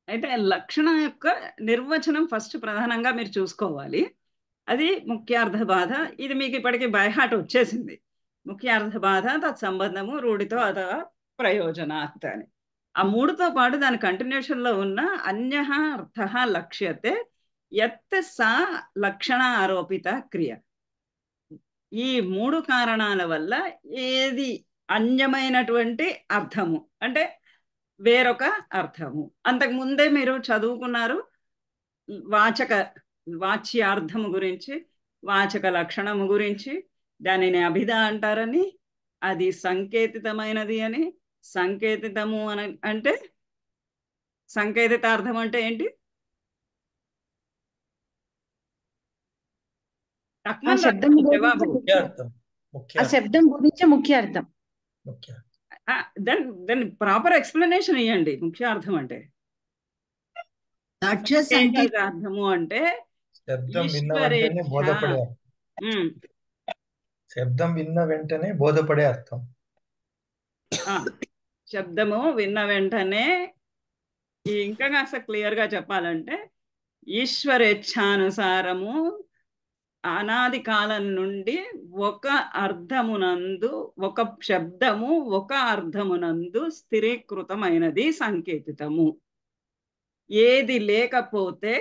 అయితే లక్షణం యొక్క నిర్వచనం ఫస్ట్ ప్రధానంగా మీరు చూసుకోవాలి. అది ముఖ్యార్థ బాధ. ఇది మీకు ఇప్పటికి బై హార్ట్ వచ్చేసింది. ముఖ్యార్థ బాధ, తత్సంబంధము, రూఢితో అథవా ప్రయోజనాత్ అని. ఆ మూడుతో పాటు దాని కంటిన్యూషన్లో ఉన్న అన్యః అర్థః లక్ష్యతే యత్ సా లక్షణ ఆరోపిత క్రియ. ఈ మూడు కారణాల వల్ల ఏది అన్యమైనటువంటి అర్థము అంటే వేరొక అర్థము. అంతకు ముందే మీరు చదువుకున్నారు వాచక వాచ్యార్థము గురించి, వాచక లక్షణము గురించి, దానిని అభిధ అంటారని, అది సంకేతితమైనది అని. సంకేతితము అని అంటే సంకేతితార్థం అంటే ఏంటి? ఆ లక్ష్మణ్ శబ్దం రాజు గురించి జవాబు. ముఖ్యార్థం ఆ ముఖ్యార్థం శబ్దం గురించి ముఖ్య అర్థం. ముఖ్యార్థం దాని ప్రాపర్ ఎక్స్ప్లెనేషన్ ఇవ్వండి. ముఖ్యార్థం అంటే సాక్ష్య సంకేత సంకేతార్థము అంటే శబ్దం విన్న వెంటనే ఈశ్వరేచ్ఛ. బోధపడే ఉమ్, శబ్దం విన్న వెంటనే బోధపడే అర్థం. ఆ, శబ్దము విన్న వెంటనే ఇంకా కాస్త క్లియర్ గా చెప్పాలంటే ఈశ్వరేచ్ఛానుసారము అనాది కాలం నుండి ఒక అర్థమునందు, ఒక శబ్దము ఒక అర్థమునందు స్థిరీకృతమైనది సంకేతితము. ఏది లేకపోతే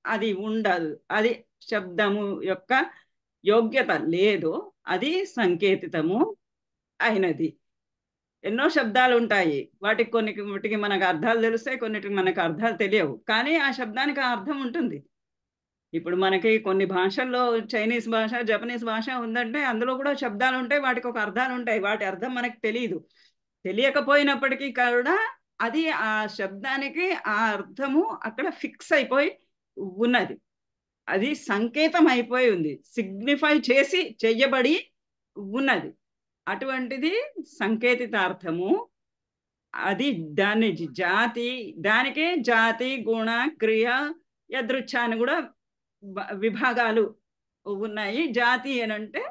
అది ఉండదు. అది శబ్దము యొక్క యోగ్యత లేదు, అది సంకేతితము అయినది. ఎన్నో శబ్దాలు ఉంటాయి, వాటికి కొన్నిటికి మనకు అర్థాలు తెలుస్తాయి, కొన్నిటికి మనకు అర్థాలు తెలియవు, కానీ ఆ శబ్దానికి ఆ అర్థం ఉంటుంది. ఇప్పుడు మనకి కొన్ని భాషల్లో చైనీస్ భాష, జపనీస్ భాష ఉందంటే అందులో కూడా శబ్దాలు ఉంటాయి, వాటికి ఒక అర్థాలు ఉంటాయి, వాటి అర్థం మనకు తెలియదు. తెలియకపోయినప్పటికీ కూడా అది ఆ శబ్దానికి ఆ అర్థము అక్కడ ఫిక్స్ అయిపోయి ఉన్నది. అది సంకేతం అయిపోయి ఉంది, సిగ్నిఫై చేసి చెయ్యబడి ఉన్నది. అటువంటిది సంకేతితార్థము. అది దాన్ని జాతి, దానికే జాతి, గుణ, క్రియ, యదృచ్ఛ అని కూడా విభాగాలు ఉన్నాయి. జాతి అని అంటే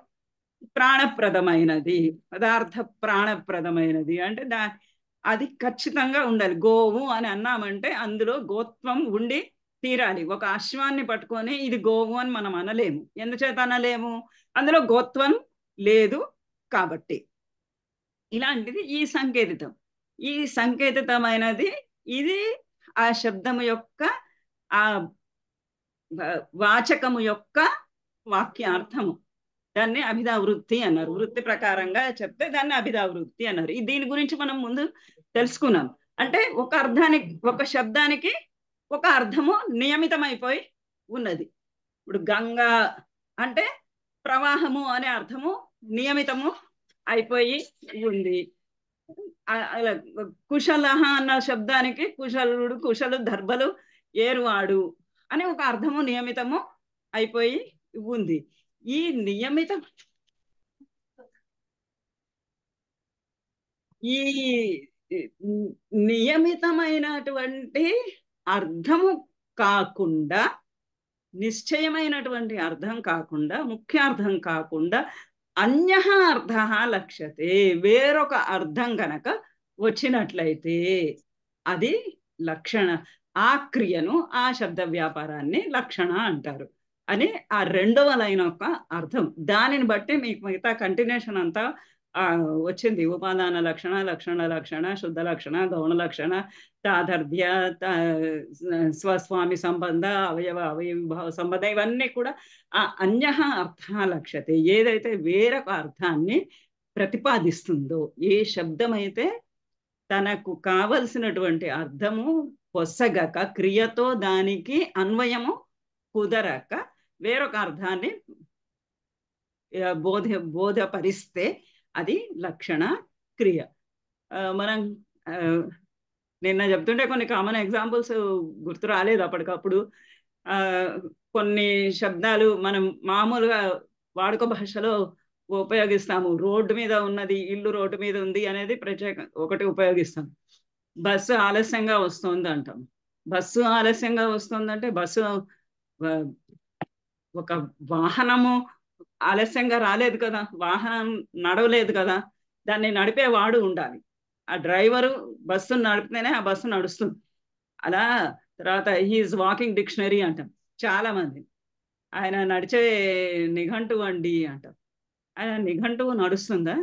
ప్రాణప్రదమైనది, పదార్థ ప్రాణప్రదమైనది అంటే అది ఖచ్చితంగా ఉండాలి. గోవు అని అన్నామంటే అందులో గోత్వం ఉండి తీరాలి. ఒక అశ్వాన్ని పట్టుకొని ఇది గోవు అని మనం అనలేము. ఎందుచేత అనలేము? అందులో గోత్వం లేదు కాబట్టి. ఇలాంటిది ఈ సంకేతితం. ఈ సంకేతితమైనది ఇది ఆ శబ్దము యొక్క ఆ వాచకము యొక్క వాక్యార్థము. దాన్ని అభిధావృత్తి అన్నారు. వృత్తి ప్రకారంగా చెప్తే దాన్ని అభిధావృత్తి అన్నారు. దీని గురించి మనం ముందు తెలుసుకున్నాం. అంటే ఒక అర్థానికి, ఒక శబ్దానికి ఒక అర్థము నియమితమైపోయి ఉన్నది. ఇప్పుడు గంగా అంటే ప్రవాహము అనే అర్థము నియమితము అయిపోయి ఉంది. కుశల అన్న శబ్దానికి కుశలుడు, కుశలు, దర్భలు, ఏరువాడు అని ఒక అర్థము నియమితము అయిపోయి ఉంది. ఈ నియమితమైనటువంటి అర్థము కాకుండా, నిశ్చయమైనటువంటి అర్థం కాకుండా, ముఖ్యార్థం కాకుండా అన్యః అర్థః లక్ష్యతే, వేరొక అర్థం గనక వచ్చినట్లయితే అది లక్షణ. ఆ క్రియను, ఆ శబ్ద వ్యాపారాన్ని లక్షణ అంటారు అని ఆ రెండవ లైన్ యొక్క అర్థం. దానిని బట్టి మీకు మిగతా కంటిన్యూషన్ అంతా వచ్చింది. ఉపాదాన లక్షణ, లక్షణ లక్షణ, శుద్ధ లక్షణ, గౌణ లక్షణ, తాదర్థ్య, స్వస్వామి సంబంధ, అవయవ అవయవిభావ సంబంధం, ఇవన్నీ కూడా ఆ అన్యః అర్థ లక్ష్యతే, ఏదైతే వేరొక అర్థాన్ని ప్రతిపాదిస్తుందో, ఏ శబ్దమైతే తనకు కావలసినటువంటి అర్థము పొసగక, క్రియతో దానికి అన్వయము కుదరక వేరొక అర్థాన్ని బోధపరిస్తే అది లక్షణ క్రియ. మనం నిన్న చెప్తుంటే కొన్ని కామన్ ఎగ్జాంపుల్స్ గుర్తు రాలేదు అప్పటికప్పుడు. కొన్ని శబ్దాలు మనం మామూలుగా వాడుక భాషలో ఉపయోగిస్తాము. రోడ్డు మీద ఉన్నది, ఇల్లు రోడ్డు మీద ఉంది అనేది ప్రత్యేక ఒకటి ఉపయోగిస్తాం. బస్సు ఆలస్యంగా వస్తుంది అంటాం. బస్సు ఆలస్యంగా వస్తుందంటే బస్సు ఒక వాహనము ఆలస్యంగా రాలేదు కదా, వాహనం నడవలేదు కదా, దాన్ని నడిపేవాడు ఉండాలి. ఆ డ్రైవరు బస్సును నడిపితేనే ఆ బస్సు నడుస్తుంది. అలా తర్వాత హీఈస్ వాకింగ్ డిక్షనరీ అంటాం చాలా మంది. ఆయన నడిచే నిఘంటువు అండి అంటాం. ఆయన నిఘంటువు నడుస్తుందా?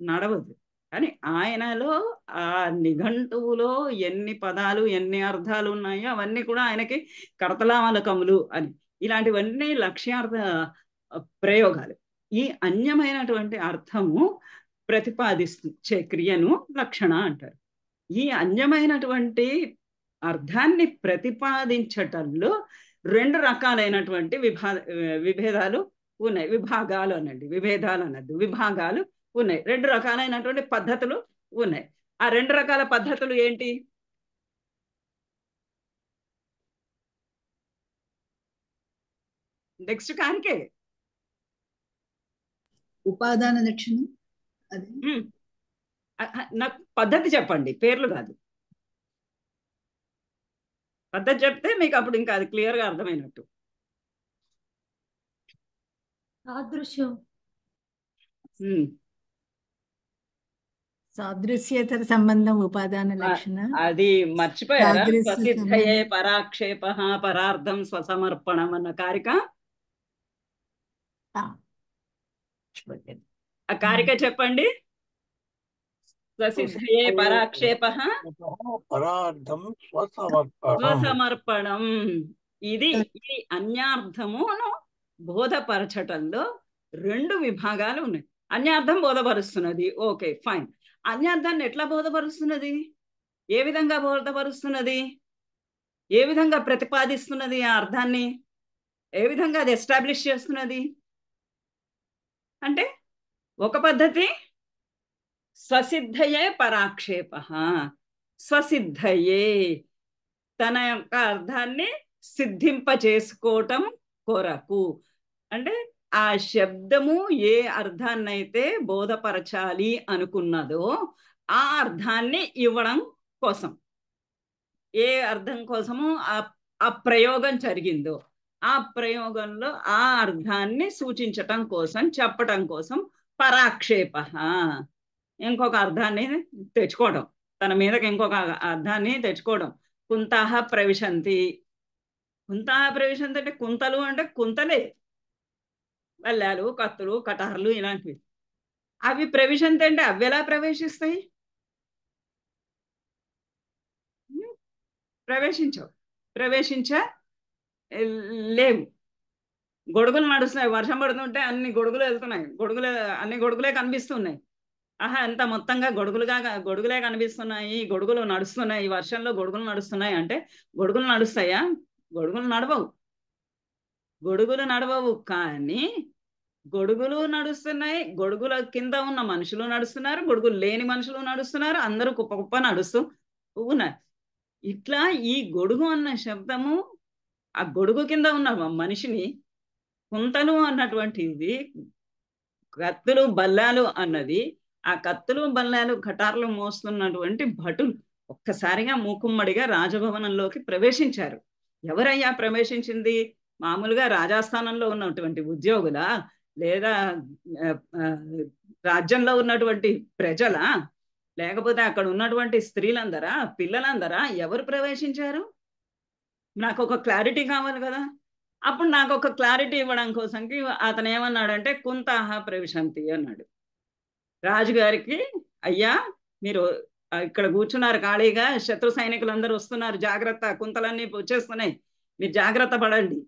నడవదు. కానీ ఆయనలో ఆ నిఘంటువులో ఎన్ని పదాలు ఎన్ని అర్థాలు ఉన్నాయో అవన్నీ కూడా ఆయనకి కరతలామలకములు అని ఇలాంటివన్నీ లక్ష్యార్థ ప్రయోగాలు. ఈ అన్యమైనటువంటి అర్థము ప్రతిపాదించే క్రియను లక్షణ అంటారు. ఈ అన్యమైనటువంటి అర్థాన్ని ప్రతిపాదించటంలో రెండు రకాలైనటువంటి విభేదాలు ఉన్నాయి. విభాగాలు అనండి, విభేదాలు అనద్దు, విభాగాలు ఉన్నాయి. రెండు రకాలైనటువంటి పద్ధతులు ఉన్నాయి. ఆ రెండు రకాల పద్ధతులు ఏంటి? నెక్స్ట్ కానికే ఉపాదాన లక్షణం అది నాకు పద్ధతి చెప్పండి, పేర్లు కాదు. పద్ధతి చెప్తే మీకు అప్పుడు ఇంకా అది క్లియర్ గా అర్థమైనట్టు. సాదృశ్యం, సాదృశ్యేతర సంబంధం ఉపాదాన లక్షణ. అది మర్చిపోయారా? సాదృశ్య స్వసిద్ధయే సంబంధం. పరాక్షేప పరార్థం స్వసమర్పణం అన్న కారిక. ఆ కారిక చెప్పండి. స్వసిద్ధయే పరాక్షేప పరార్థం స్వసమర్పణం. స్వసమర్పణం. ఇది ఇది అన్యార్థమును బోధపరచటంలో రెండు విభాగాలు ఉన్నాయి. అన్యార్థం బోధపరుస్తున్నది, ఓకే ఫైన్. అన్యార్థాన్ని ఎట్లా బోధపరుస్తున్నది? ఏ విధంగా బోధపరుస్తున్నది? ఏ విధంగా ప్రతిపాదిస్తున్నది? ఆ అర్థాన్ని ఏ విధంగా అది ఎస్టాబ్లిష్ చేస్తున్నది అంటే, ఒక పద్ధతి స్వసిద్ధయే పరాక్షేప. స్వసిద్ధయే తన యొక్క అర్థాన్ని సిద్ధింపచేసుకోవటం కొరకు, అంటే ఆ శబ్దము ఏ అర్థాన్నైతే బోధపరచాలి అనుకున్నదో ఆ అర్థాన్ని ఇవ్వడం కోసం, ఏ అర్థం కోసము ఆ ప్రయోగం జరిగిందో ఆ ప్రయోగంలో ఆ అర్థాన్ని సూచించటం కోసం, చెప్పటం కోసం పరాక్షేప, ఇంకొక అర్థాన్ని తెచ్చుకోవడం, తన మీదకి ఇంకొక అర్థాన్ని తెచ్చుకోవడం. కుంతాహ ప్రవిశంతి. కుంతాహ ప్రవిశంతి అంటే కుంతలు అంటే కుంతలే, వల్లాలు, కత్తులు, కటార్లు ఇలాంటివి. అవి ప్రవిశంతి అంటే అవి ఎలా ప్రవేశిస్తాయి? లేవు. గొడుగులు నడుస్తున్నాయి, వర్షం పడుతుంటే అన్ని గొడుగులు వెళ్తున్నాయి, అన్ని గొడుగులే కనిపిస్తున్నాయి. ఆహా, ఎంత మొత్తంగా గొడుగులే కనిపిస్తున్నాయి, గొడుగులు నడుస్తున్నాయి, వర్షంలో గొడుగులు నడుస్తున్నాయి అంటే గొడుగులు నడుస్తాయా? గొడుగులు నడవవు. కానీ గొడుగులు నడుస్తున్నాయి, గొడుగుల కింద ఉన్న మనుషులు నడుస్తున్నారు, గొడుగులు లేని మనుషులు నడుస్తున్నారు, అందరూ కుప్ప కుప్ప నడుస్తూ ఉన్నారు. ఇట్లా ఈ గొడుగు అన్న శబ్దము ఆ గొడుగు కింద ఉన్న మనిషిని, కుంతలు అన్నటువంటిది, కత్తులు బల్లాలు అన్నది, ఆ కత్తులు బల్లాలు కటార్లు మోస్తున్నటువంటి భటులు ఒక్కసారిగా మూకుమ్మడిగా రాజభవనంలోకి ప్రవేశించారు. ఎవరయ్యా ప్రవేశించింది? మామూలుగా రాజాస్థానంలో ఉన్నటువంటి ఉద్యోగుల, లేదా రాజ్యంలో ఉన్నటువంటి ప్రజల, లేకపోతే అక్కడ ఉన్నటువంటి స్త్రీలందరా, పిల్లలందరా? ఎవరు ప్రవేశించారు? నాకు ఒక క్లారిటీ కావాలి కదా. అప్పుడు నాకు ఒక క్లారిటీ ఇవ్వడం కోసంకి అతను ఏమన్నాడంటే కుంతాహ ప్రవిశంతి అన్నాడు. రాజుగారికి, అయ్యా మీరు ఇక్కడ కూర్చున్నారు ఖాళీగా, శత్రు సైనికులందరూ వస్తున్నారు, జాగ్రత్త, కుంతలన్నీ వచ్చేస్తున్నాయి, మీరు జాగ్రత్త పడండి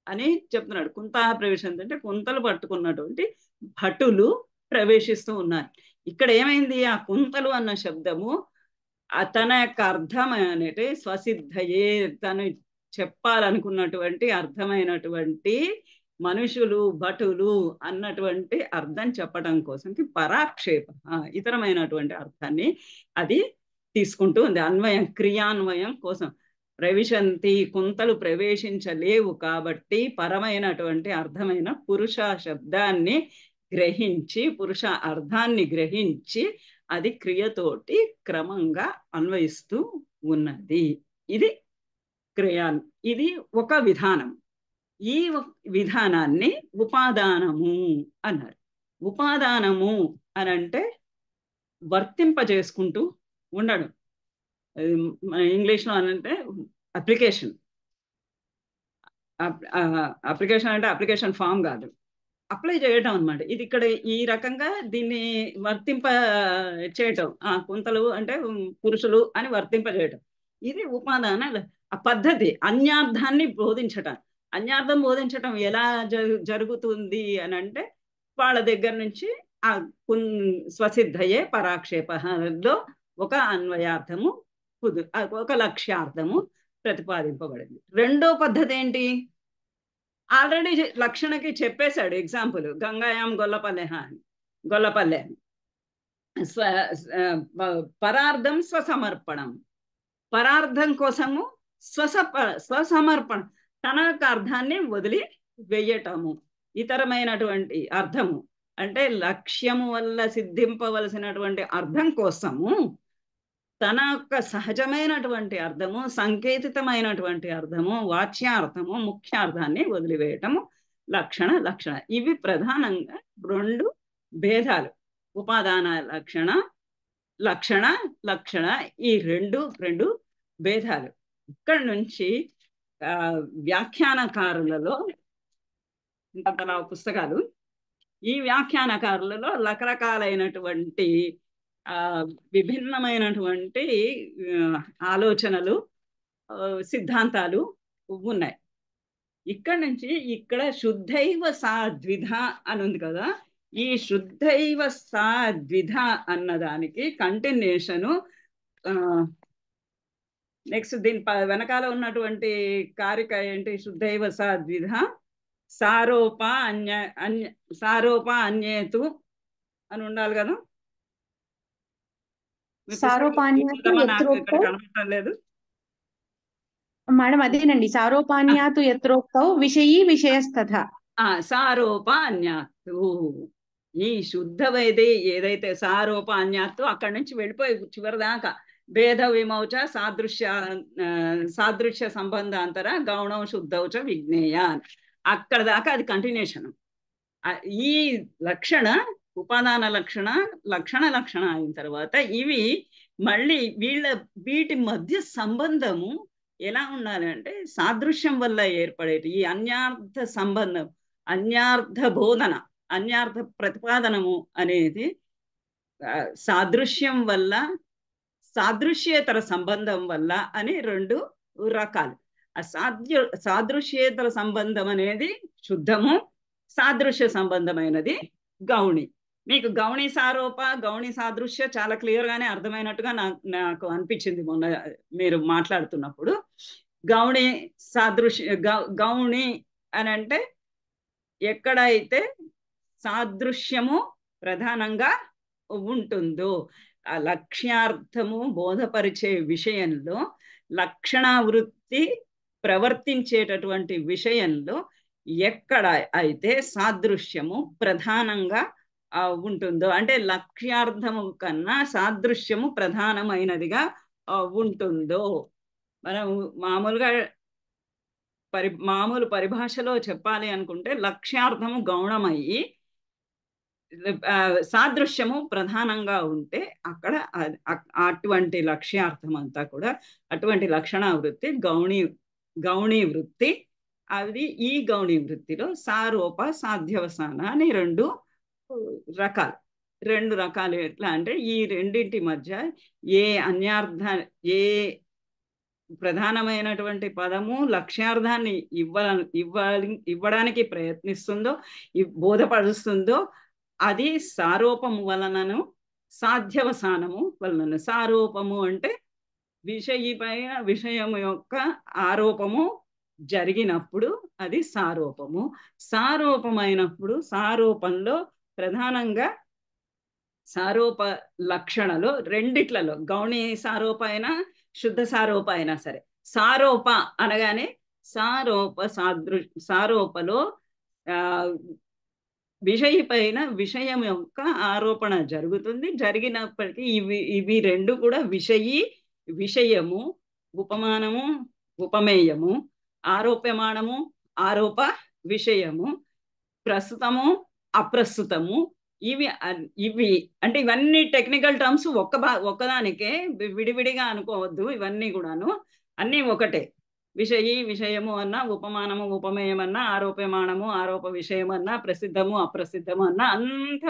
అని చెప్తున్నాడు. కుంతాహ ప్రవేశంతి అంటే కుంతలు పట్టుకున్నటువంటి భటులు ప్రవేశిస్తూ ఉన్నారు. ఇక్కడ ఏమైంది? ఆ కుంతలు అన్న శబ్దము తన యొక్క అర్థం అనేటి స్వసిద్ధయే, తను చెప్పాలనుకున్నటువంటి అర్థమైనటువంటి మనుషులు, భటులు అన్నటువంటి అర్థం చెప్పడం కోసం పరాక్షేప, ఇతరమైనటువంటి అర్థాన్ని అది తీసుకుంటూ ఉంది. అన్వయం, క్రియాన్వయం కోసం. ప్రవిశంతి, కుంతలు ప్రవేశించలేవు కాబట్టి పరమైనటువంటి అర్థమైన పురుష శబ్దాన్ని గ్రహించి, పురుష అర్థాన్ని గ్రహించి అది క్రియతోటి క్రమంగా అన్వయిస్తూ ఉన్నది. ఇది ఇది ఒక విధానం. ఈ విధానాన్ని ఉపాదానము అన్నారు. ఉపాదానము అని అంటే వర్తింపజేసుకుంటూ ఉండడం. ఇంగ్లీష్లో అనంటే అప్లికేషన్. అప్లికేషన్ అంటే అప్లికేషన్ ఫామ్ కాదు, అప్లై చేయటం అనమాట. ఇది ఇక్కడ ఈ రకంగా దీన్ని వర్తింప చేయటం, కుంతలు అంటే పురుషులు అని వర్తింప చేయటం, ఇది ఉపాదాన పద్ధతి. అన్యార్థాన్ని బోధించటం. అన్యార్థం బోధించటం ఎలా జరుగుతుంది అని అంటే వాళ్ళ దగ్గర నుంచి ఆ స్వసిద్ధయే పరాక్షేపలో ఒక అన్వయార్థము ఒక లక్ష్యార్థము ప్రతిపాదింపబడింది. రెండో పద్ధతి ఏంటి? ఆల్రెడీ లక్షణకి చెప్పేశాడు ఎగ్జాంపుల్, గంగాయాం గొల్లపల్లె అని. గొల్లపల్లె అని పరార్థం స్వసమర్పణం. పరార్థం కోసము స్వసమర్పణం, తన యొక్క అర్థాన్ని వదిలి వేయటము. ఇతరమైనటువంటి అర్థము అంటే లక్ష్యము వల్ల సిద్ధింపవలసినటువంటి అర్థం కోసము తన యొక్క సహజమైనటువంటి అర్థము, సంకేతితమైనటువంటి అర్థము, వాచ్యార్థము, ముఖ్యార్థాన్ని వదిలివేయటము లక్షణ. ఇవి ప్రధానంగా రెండు భేదాలు. ఉపాదాన లక్షణ ఈ రెండు భేదాలు. ఇక్కడ నుంచి వ్యాఖ్యానకారులలో ఇంతలా పుస్తకాలు, ఈ వ్యాఖ్యానకారులలో రకరకాలైనటువంటి విభిన్నమైనటువంటి ఆలోచనలు, సిద్ధాంతాలు ఉన్నాయి. ఇక్కడ నుంచి ఇక్కడ శుద్ధైవ సా ద్విధ అని ఉంది కదా, ఈ శుద్ధైవ సా ద్విధ అన్నదానికి కంటిన్యూషను నెక్స్ట్ దీని వెనకాల ఉన్నటువంటి కారిక ఏంటి? శుద్ధైవ సా ద్విధ సారోప అన్యేతు అని ఉండాలి కదా. కనపడటం లేదు మేడం. అదేనండి, సారోపాన్యాతు యత్రోక్తౌ విషయీ విషయస్తథ. సారోపాన్యాత్తు, ఈ శుద్ధమైతే ఏదైతే సారోపాన్యాత్తు అక్కడి నుంచి వెళ్ళిపోయి చివరి దాకా భేద విమౌచ సాదృశ్య సంబంధాంతర గౌణం శుద్ధౌచ విజ్ఞేయ, అక్కడ దాకా అది కంటిన్యూషన్. ఈ లక్షణ ఉపాదాన లక్షణ అయిన తర్వాత ఇవి మళ్ళీ వీటి మధ్య సంబంధము ఎలా ఉండాలి అంటే సాదృశ్యం వల్ల ఏర్పడేటి ఈ అన్యార్థ సంబంధం, అన్యార్థ బోధన, అన్యార్థ ప్రతిపాదనము అనేది సాదృశ్యం వల్ల, సాదృశ్యేతర సంబంధం వల్ల అని రెండు రకాలు. సాదృశ్యేతర సంబంధం అనేది శుద్ధము, సాదృశ్య సంబంధమైనది గౌణి. మీకు గౌణి సారోప, గౌణి సాదృశ్య చాలా క్లియర్ గానే అర్థమైనట్టుగా నాకు అనిపించింది మొన్న మీరు మాట్లాడుతున్నప్పుడు. గౌణి సాదృశ్య గౌణి అని అంటే ఎక్కడైతే సాదృశ్యము ప్రధానంగా ఉంటుందో, ఆ లక్ష్యార్థము బోధపరిచే విషయంలో, లక్షణావృత్తి ప్రవర్తించేటటువంటి విషయంలో ఎక్కడ అయితే సాదృశ్యము ప్రధానంగా ఉంటుందో, అంటే లక్ష్యార్థము కన్నా సాదృశ్యము ప్రధానమైనదిగా ఉంటుందో, మనం మామూలు పరిభాషలో చెప్పాలి అనుకుంటే లక్ష్యార్థము గౌణమయ్యి సాదృశ్యము ప్రధానంగా ఉంటే అక్కడ అటువంటి లక్ష్యార్థం అంతా కూడా, అటువంటి లక్షణావృత్తి గౌణీ వృత్తి. అది ఈ గౌణీ వృత్తిలో సారోప సాధ్యవసాన అని రెండు రకాలు. ఎట్లా అంటే ఈ రెండింటి మధ్య ఏ ప్రధానమైనటువంటి పదము లక్ష్యార్థాన్ని ఇవ్వడానికి ప్రయత్నిస్తుందో, బోధపరుస్తుందో, అది సారోపము వలనను సాధ్యవసానము వలనను. సారోపము అంటే విషయము యొక్క ఆరోపము జరిగినప్పుడు అది సారోపము. సారోపమైనప్పుడు సారోపంలో ప్రధానంగా సారోప లక్షణలో రెండిట్లలో గౌణి సారోప అయినా శుద్ధ సారోప అయినా సరే, సారోప అనగానే సారోపలో విషయపైన విషయం యొక్క ఆరోపణ జరుగుతుంది. జరిగినప్పటికీ ఇవి రెండు కూడా విషయము, ఉపమానము, ఉపమేయము, ఆరోప్యమానము, ఆరోప విషయము, ప్రస్తుతము, అప్రస్తుతము, ఇవి అంటే ఇవన్నీ టెక్నికల్ టర్మ్స్ ఒక్కదానికే, విడివిడిగా అనుకోవద్దు. ఇవన్నీ కూడాను అన్నీ ఒకటే. విషయీ విషయము అన్నా, ఉపమానము ఉపమేయం అన్నా, ఆరోపమానము ఆరోప విషయం అన్నా, ప్రసిద్ధము అప్రసిద్ధము అన్నా, అంత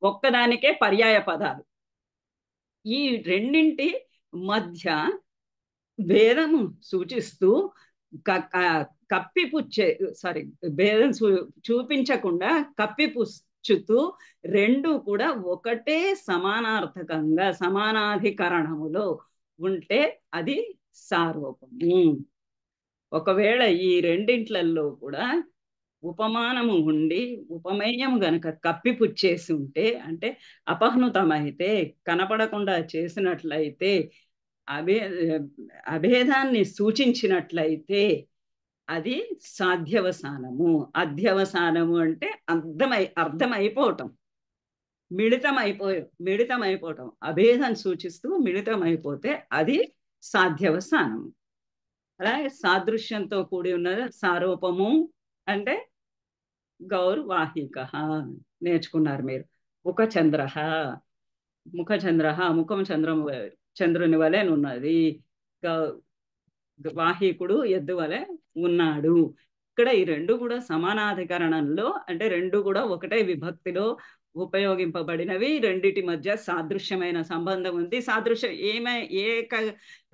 ఒక్కదానికే పర్యాయ పదాలు. ఈ రెండింటి మధ్య భేదము సూచిస్తూ కప్పిపుచ్చే భేదం చూపించకుండా కప్పిపుచ్చుతూ రెండు కూడా ఒకటే సమానార్థకంగా సమానాధికరణములో ఉంటే అది సారూపము. ఒకవేళ ఈ రెండింట్లలో కూడా ఉపమానము ఉండి ఉపమేయము గనక కప్పిపుచ్చేసి ఉంటే, అంటే అపహృతమైతే, కనపడకుండా చేసినట్లయితే, అభేదాన్ని సూచించినట్లయితే అది సాధ్యవసానము. అధ్యవసానము అంటే అర్థమైపోవటం, మిళితమైపోవటం, అభేదం సూచిస్తూ మిళితమైపోతే అది సాధ్యవసానము. అలాగే సాదృశ్యంతో కూడి ఉన్నది సారూపము అంటే గౌర్వాహిక నేర్చుకున్నారు మీరు. ముఖచంద్ర ముఖం చంద్రుని వలె ఉన్నది, వాహికుడు ఎద్దు వలె ఉన్నాడు. ఇక్కడ ఈ రెండు కూడా సమానాధికరణంలో, అంటే రెండు కూడా ఒకటే విభక్తిలో ఉపయోగింపబడినవి. రెండిటి మధ్య సాదృశ్యమైన సంబంధం ఉంది. సాదృశ్య ఏ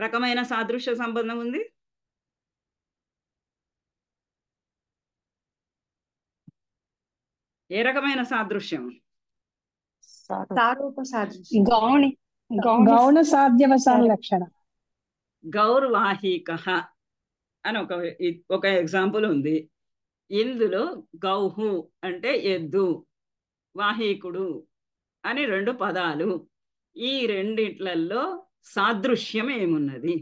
రకమైన సాదృశ్య సంబంధం ఉంది? ఏ రకమైన సాదృశ్యం? సారూప సాదృశ్యం. గౌణ సాధ్యవసాన లక్షణ. గౌర్వాహిక అని ఒక ఎగ్జాంపుల్ ఉంది. ఇందులో గౌహు అంటే ఎద్దు, వాహికుడు అని రెండు పదాలు. ఈ రెండిట్లలో సాదృశ్యం ఏమున్నది?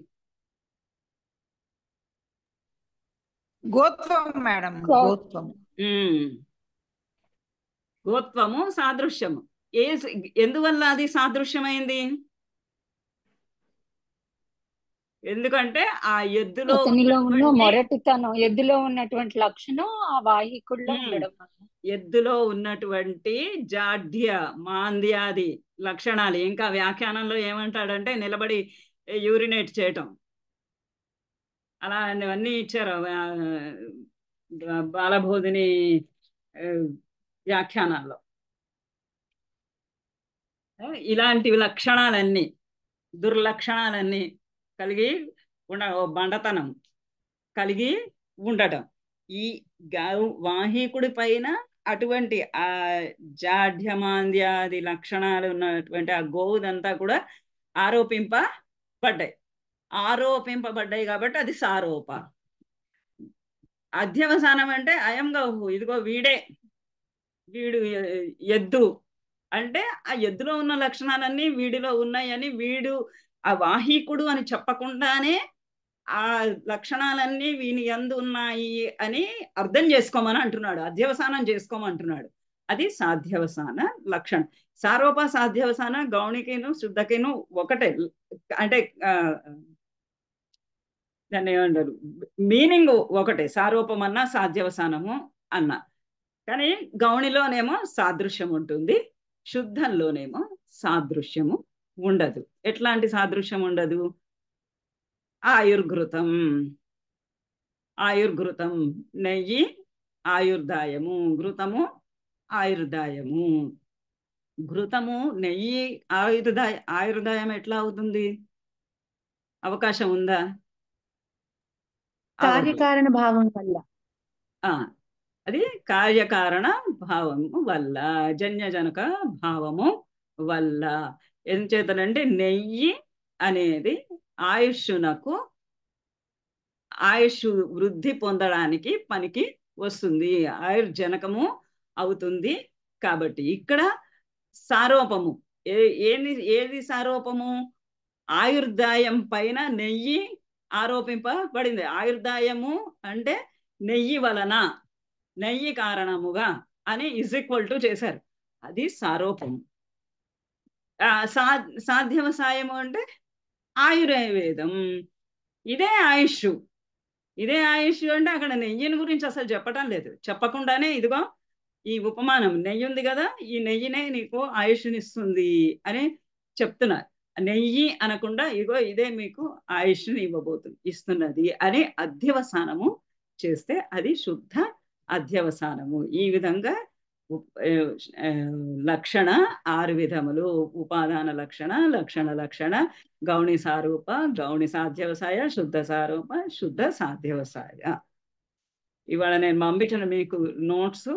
గోత్వం మేడం. గోత్వము సాదృశ్యము. ఎందువల్ల అది సాదృశ్యమైంది? ఎందుకంటే ఆ ఎద్దులో మొరటుతనం, ఎద్దులో ఉన్నటువంటి లక్షణం ఆ వాహికుడిలో ఉండడం. ఎద్దులో ఉన్నటువంటి జాడ్య మాంద్యాది లక్షణాలు. ఇంకా వ్యాఖ్యానంలో ఏమంటాడంటే నిలబడి యూరినేట్ చేయటం, అలాంటివన్నీ ఇచ్చారు బాలబోధిని వ్యాఖ్యానాల్లో. ఇలాంటి లక్షణాలన్నీ, దుర్లక్షణాలన్నీ కలిగి బండతనం కలిగి ఉండటం. ఈ వాహికుడి పైన అటువంటి ఆ జాఢ్యమాంద్యాది లక్షణాలు ఉన్నటువంటి ఆ గోవుదంతా కూడా ఆరోపింపబడ్డాయి కాబట్టి అది సారోప. అధ్యవసానం అంటే అయం గౌహు, ఇదిగో వీడు ఎద్దు అంటే ఆ ఎద్దులో ఉన్న లక్షణాలన్నీ వీడిలో ఉన్నాయని, వీడు ఆ వాహికుడు అని చెప్పకుండానే ఆ లక్షణాలన్నీ వీని యందు ఉన్నాయి అని అర్థం చేసుకోమని అంటున్నాడు, అధ్యవసానం చేసుకోమంటున్నాడు. అది సాధ్యవసాన లక్షణం. సారోప సాధ్యవసాన గౌణికిను శుద్ధకిను ఒకటే, అంటే దాన్ని ఏమంటారు, మీనింగ్ ఒకటే. సారూపం అన్నా సాధ్యవసానము అన్నా. కానీ గౌణిలోనేమో సాదృశ్యం ఉంటుంది, శుద్ధంలోనేమో సాదృశ్యము ఉండదు. ఎట్లాంటి సాదృశ్యం ఉండదు? ఆయుర్ఘృతం నెయ్యి ఆయుర్దాయము, ఘృతము ఆయుర్దాయము. ఘృతము నెయ్యి ఆయుర్దాయం ఎట్లా అవుతుంది? అవకాశం ఉందా? కార్యకారణ భావం వల్ల. అది కార్యకారణ భావము వల్ల, జన్యజనక భావము వల్ల. ఏం చేతనంటే నెయ్యి అనేది ఆయుష్ వృద్ధి పొందడానికి పనికి వస్తుంది, ఆయుర్జనకము అవుతుంది. కాబట్టి ఇక్కడ సారోపము ఏది సారోపము? ఆయుర్దాయం పైన నెయ్యి ఆరోపింపబడింది. ఆయుర్దాయము అంటే నెయ్యి వలన, నెయ్యి కారణముగా అని = చేశారు. అది సారోపము. సాధ్యవసాయము అంటే ఆయుర్వేదం. ఇదే ఆయుష్ అంటే అక్కడ నెయ్యిని గురించి అసలు చెప్పటం లేదు. చెప్పకుండానే ఇదిగో ఈ ఉపమానం, నెయ్యి ఉంది కదా, ఈ నెయ్యినే నీకు ఆయుష్నిస్తుంది అని చెప్తున్నారు. నెయ్యి అనకుండా ఇగో ఇదే మీకు ఆయుష్ని ఇస్తున్నది అని అధ్యవసానము చేస్తే అది శుద్ధ అధ్యవసానము. ఈ విధంగా లక్షణ 6 విధములు: ఉపాదాన లక్షణ, లక్షణ, గౌణి సారూప, గౌణి సాధ్యవసాయ, శుద్ధ సారూప, శుద్ధ సాధ్యవసాయ. ఇవాళ నేను పంపించిన మీకు నోట్స్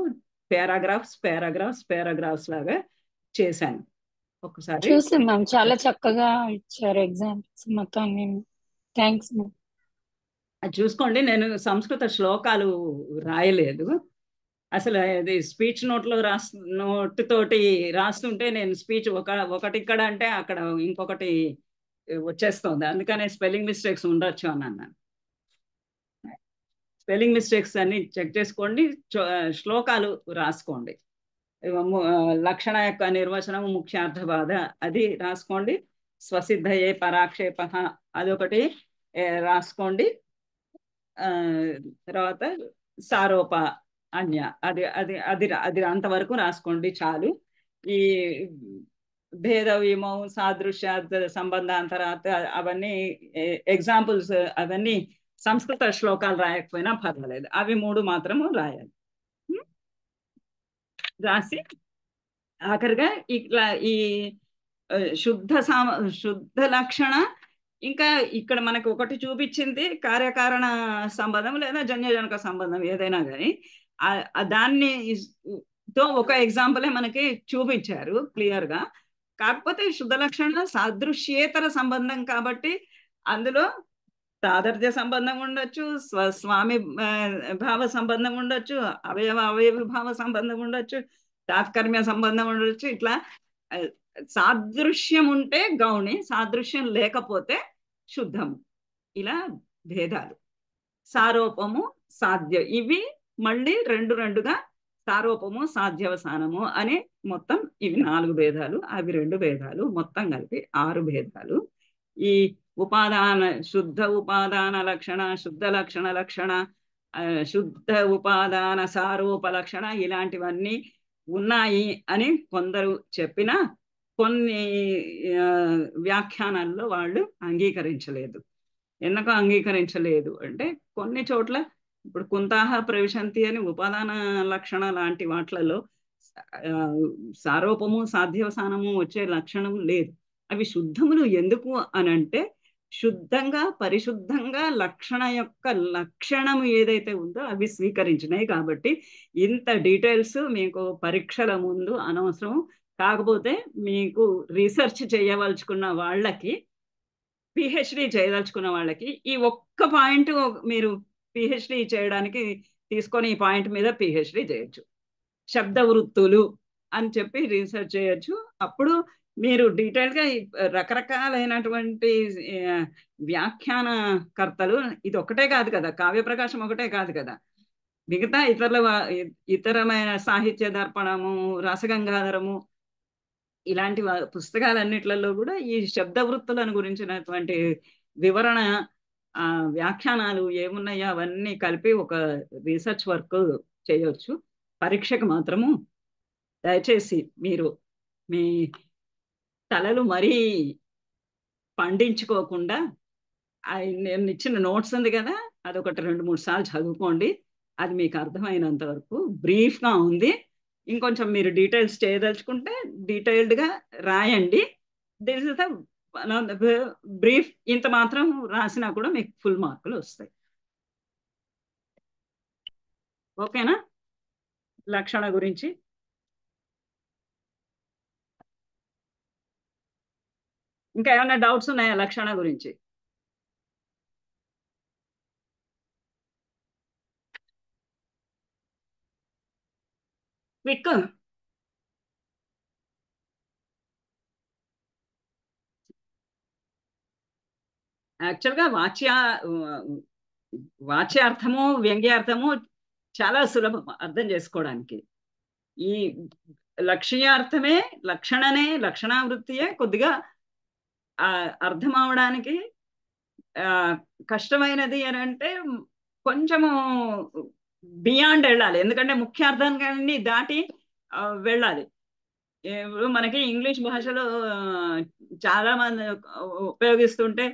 పారాగ్రాఫ్స్ లాగా చేశాను. ఒకసారి చూసి మ్యామ్ చాలా చక్కగా ఇచ్చారు ఎగ్జాంపుల్స్ మొత్తం. Thanks ma'am. అది చూసుకోండి. నేను సంస్కృత శ్లోకాలు రాయలేదు అసలు. అది స్పీచ్ నోట్ తోటి రాస్తుంటే నేను స్పీచ్ ఒకటి ఇక్కడ అంటే అక్కడ ఇంకొకటి వచ్చేస్తుంది. అందుకనే స్పెల్లింగ్ మిస్టేక్స్ ఉండొచ్చు అని అన్నాను. స్పెల్లింగ్ మిస్టేక్స్ అన్ని చెక్ చేసుకోండి, శ్లోకాలు రాసుకోండి. లక్షణ యొక్క నిర్వచనం, ముఖ్యార్థ బాధ అది రాసుకోండి. స్వసిద్ధయే పరాక్షేప అదొకటి రాసుకోండి. తర్వాత సారోప అన్య అది అది అది అది అంతవరకు రాసుకోండి చాలు. ఈ భేద విమౌ సాదృశ్య సంబంధాంతరాత్ అవన్నీ ఎగ్జాంపుల్స్ అవన్నీ సంస్కృత శ్లోకాలు రాయకపోయినా పర్వాలేదు, అవి 3 మాత్రము రాయాలి. రాసి ఆఖరిగా ఇట్లా ఈ శుద్ధ లక్షణ, ఇంకా ఇక్కడ మనకు ఒకటి చూపించింది కార్యకారణ సంబంధం లేదా జన్యజనక సంబంధం ఏదైనా కానీ దాన్ని తో ఒక ఎగ్జాంపులే మనకి చూపించారు క్లియర్ గా. కాకపోతే శుద్ధ లక్షణ సాదృశ్యేతర సంబంధం కాబట్టి అందులో తాదర్థ్య సంబంధం ఉండొచ్చు, స్వామి భావ సంబంధం ఉండొచ్చు, అవయవ భావ సంబంధం ఉండొచ్చు, తాత్కర్మ్య సంబంధం ఉండొచ్చు. ఇట్లా సాదృశ్యం ఉంటే గౌణి, సాదృశ్యం లేకపోతే శుద్ధము. ఇలా భేదాలు. సారోపము సాధ్య, ఇవి మళ్ళీ రెండుగా సారోపము సాధ్యవసానము అనే మొత్తం ఇవి 4 భేదాలు, అవి 2 భేదాలు, మొత్తం కలిపి 6 భేదాలు. ఈ శుద్ధ ఉపాదాన లక్షణ, శుద్ధ లక్షణ, శుద్ధ ఉపాదాన సారూప లక్షణ ఇలాంటివన్నీ ఉన్నాయి అని కొందరు చెప్పినా కొన్ని వ్యాఖ్యానాల్లో వాళ్ళు అంగీకరించలేదు. ఎందుకు అంగీకరించలేదు అంటే కొన్ని చోట్ల ఇప్పుడు కుంతాహ ప్రవిశంతి అని ఉపాదాన లక్షణ లాంటి వాట్లలో సారోపము సాధ్యవసానము వచ్చే లక్షణం లేదు. అవి శుద్ధములు ఎందుకు అనంటే శుద్ధంగా పరిశుద్ధంగా లక్షణ యొక్క లక్షణము ఏదైతే ఉందో అవి స్వీకరించినాయి కాబట్టి ఇంత డీటెయిల్స్ మీకు పరీక్షల ముందు అనవసరం. కాకపోతే మీకు రీసెర్చ్ చేయవలచుకున్న వాళ్ళకి, పిహెచ్డి చేయదలుచుకున్న వాళ్ళకి ఈ ఒక్క పాయింట్ మీరు పిహెచ్డి చేయడానికి తీసుకొని ఈ పాయింట్ మీద పిహెచ్డి చేయొచ్చు. శబ్ద వృత్తులు అని చెప్పి రీసెర్చ్ చేయొచ్చు. అప్పుడు మీరు డీటెయిల్గా రకరకాలైనటువంటి వ్యాఖ్యానకర్తలు, ఇది ఒకటే కాదు కదా, కావ్య ప్రకాశం ఒకటే కాదు కదా, మిగతా ఇతరమైన సాహిత్య దర్పణము, రసగంగాధరము ఇలాంటి పుస్తకాలన్నిట్లలో కూడా ఈ శబ్ద వృత్తులను గురించినటువంటి వివరణ వ్యాఖ్యానాలు ఏమున్నాయో అవన్నీ కలిపి ఒక రీసెర్చ్ వర్క్ చేయొచ్చు. పరీక్షకు మాత్రము దయచేసి మీరు మీ తలలు మరీ పండించుకోకుండా నేను ఇచ్చిన నోట్స్ ఉంది కదా, అదొకటి 2-3 సార్లు చదువుకోండి. అది మీకు అర్థమైనంత వరకు బ్రీఫ్గా ఉంది. ఇంకొంచెం మీరు డీటెయిల్స్ చేయదలుచుకుంటే డీటెయిల్డ్గా రాయండి. This is the brief. ఇంత మాత్రం రాసినా కూడా మీకు ఫుల్ మార్కులు వస్తాయి. ఓకేనా? లక్షణ గురించి ఇంకా ఏమైనా డౌట్స్ ఉన్నాయా లక్షణ గురించి? క్విక్. యాక్చువల్గా వాచ్యార్థము వ్యంగ్యార్థము చాలా సులభం అర్థం చేసుకోవడానికి. ఈ లక్ష్యార్థమే లక్షణావృత్తియే కొద్దిగా అర్థం అవడానికి కష్టమైనది అని అంటే కొంచెము బియాండ్ వెళ్ళాలి. ఎందుకంటే ముఖ్యార్థాన్ని దాటి వెళ్ళాలి. ఇప్పుడు మనకి ఇంగ్లీష్ భాషలో చాలా మంది ఉపయోగిస్తుంటే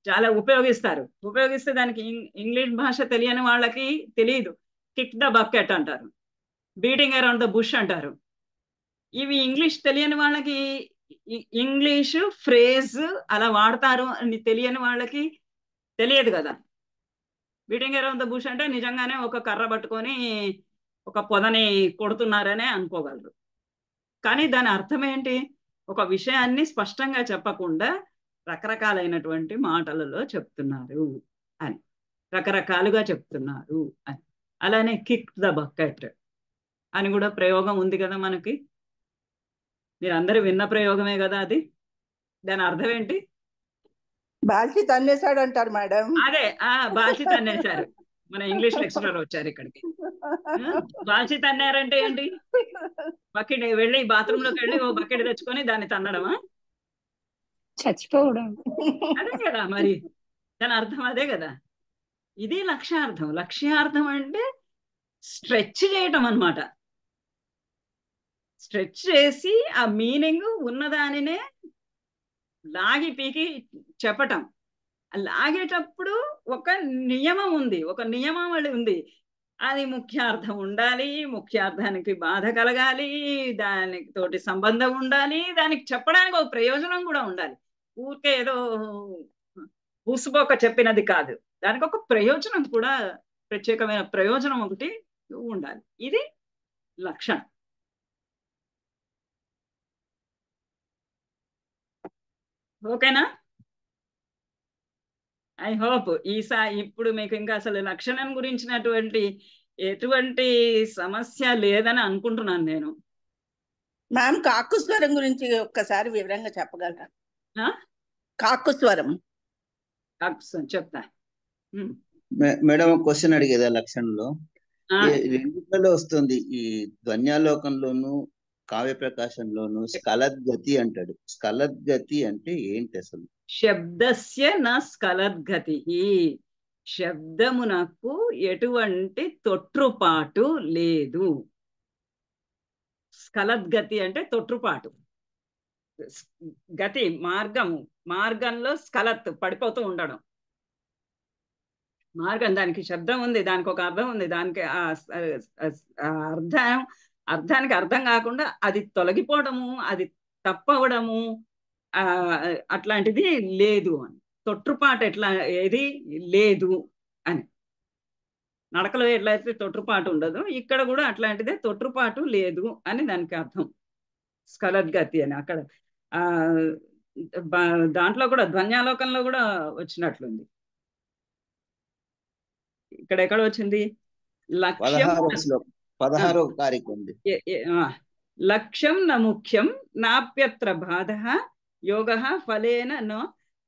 చాలా ఉపయోగిస్తే దానికి ఇంగ్లీష్ భాష తెలియని వాళ్ళకి తెలియదు. కిక్ ద బకెట్ అంటారు, బీటింగ్ అరౌండ్ ద బుష్ అంటారు. ఇవి ఇంగ్లీష్ తెలియని వాళ్ళకి ఇంగ్లీష్ ఫ్రేజ్ అలా వాడతారు అని తెలియని వాళ్ళకి తెలియదు కదా. బీటింగ్ అరౌండ్ ద బుష్ అంటే నిజంగానే ఒక కర్ర పట్టుకొని ఒక పొదని కొడుతున్నారనే అనుకోగలరు. కానీ దాని అర్థం ఏంటి? ఒక విషయాన్ని స్పష్టంగా చెప్పకుండా రకరకాలైనటువంటి మాటలలో చెప్తున్నారు అని, రకరకాలుగా చెప్తున్నారు అని. అలానే కిక్ ద బకెట్ అని కూడా ప్రయోగం ఉంది కదా మనకి. మీరు అందరూ విన్న ప్రయోగమే కదా అది. దాని అర్థం ఏంటి? బాల్చి తన్నేశాడు అంటారు మేడం. అదే బాల్చి తన్నేశారు. మన ఇంగ్లీష్ లెక్చరర్ వచ్చారు ఇక్కడికి. బాల్చి తన్నారంటే ఏంటి? బకెట్ వెళ్ళి బాత్రూమ్ లోకి వెళ్ళి ఓ బకెట్ తెచ్చుకొని దాన్ని తన్నడమా? చచ్చిపోవడం. అదే కదా మరి, దాని అర్థం అదే కదా. ఇది లక్ష్యార్థం. లక్ష్యార్థం అంటే స్ట్రెచ్ చేయటం అన్నమాట. స్ట్రెచ్ చేసి ఆ మీనింగ్ ఉన్నదానినే లాగి పీకి చెప్పటం. లాగేటప్పుడు ఒక నియమం ఉంది, ఒక నియమావళి ఉంది. అది ముఖ్యార్థం ఉండాలి, ముఖ్యార్థానికి బాధ కలగాలి, దానికి తోటి సంబంధం ఉండాలి, దానికి చెప్పడానికి ఒక ప్రయోజనం కూడా ఉండాలి. ఊరికే ఏదో ఊసుపోక చెప్పినది కాదు, దానికి ఒక ప్రయోజనం కూడా, ప్రత్యేకమైన ప్రయోజనం ఒకటి ఉండాలి. ఇది లక్షణం. ఓకేనా? ఐ హోప్ ఇప్పుడు మీకు ఇంకా అసలు లక్షణం గురించినటువంటి ఎటువంటి సమస్య లేదని అనుకుంటున్నాను నేను. మ్యామ్ కాకు స్వరం గురించి ఒక్కసారి వివరంగా చెప్పగలరా? కాకు స్వరం చెప్తా. మేడం ఒక క్వశ్చన్ అడిగేదా లక్షణంలో? రెండిట్లలో వస్తుంది, ఈ ధ్వన్యాలోకంలోను కావ్య ప్రకాశంలోను స్కలద్గతి అంటాడు. స్కలద్గతి అంటే ఏంటి అసలు? శబ్దస్య న స్కలద్గతి, శబ్దమునకు ఎటువంటి తొట్రుపాటు లేదు. స్కలద్గతి అంటే తొట్రుపాటు. గతి మార్గంలో స్కలత్ పడిపోతూ ఉండడం. మార్గం, దానికి శబ్దం ఉంది, దానికి ఒక అర్థం ఉంది, దానికి అర్థానికి అర్థం కాకుండా అది తొలగిపోవడము, అది తప్పవడము, అట్లాంటిది లేదు అని. తొట్రుపాటు ఏది లేదు అని. నడకలో ఎట్లయితే తొట్రుపాటు ఉండదు, ఇక్కడ కూడా అట్లాంటిదే తొట్రుపాటు లేదు అని దానికి అర్థం. స్కలద్గతి అని అక్కడ దాంట్లో కూడా ధ్వన్యాలోకంలో కూడా వచ్చినట్లుంది. ఇక్కడ ఎక్కడ వచ్చింది? లక్ష్యం 16వ కారిక ఉంది. లక్ష్యం న ముఖ్యం నాప్యత్ర బాధ యోగ ఫలేన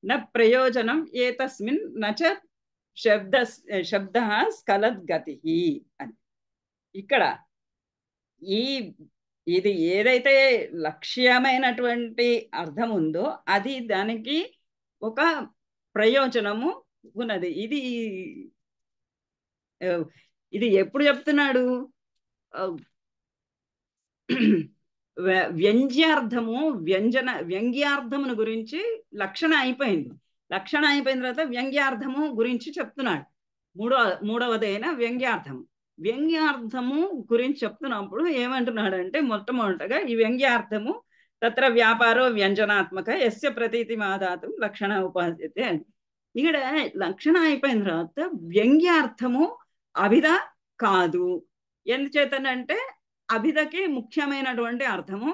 న ప్రయోజనం ఏతస్మిన్ నచ శబ్ద స్కలద్గతి అని. ఇక్కడ ఇది ఏదైతే లక్ష్యమైనటువంటి అర్థం ఉందో అది, దానికి ఒక ప్రయోజనము ఉన్నది. ఇది ఎప్పుడు చెప్తున్నాడు? వ్యంగ్యార్థము వ్యంగ్యార్థమును గురించి లక్షణ అయిపోయింది. లక్షణ అయిపోయిన తర్వాత వ్యంగ్యార్థము గురించి చెప్తున్నాడు. మూడవదైన వ్యంగ్యార్థము. వ్యంగ్యార్థము గురించి చెప్తున్నప్పుడు ఏమంటున్నాడంటే, మొట్టమొదటగా ఈ వ్యంగ్యార్థము తత్ర వ్యాపారో వ్యంజనాత్మక యస్య ప్రతీతి మాదాతు లక్షణ ఉపాద్యతే అని. ఇక్కడ లక్షణ అయిపోయిన తర్వాత వ్యంగ్యార్థము అభిధ కాదు. ఎందుచేతనంటే అభిధకి ముఖ్యమైనటువంటి అర్థము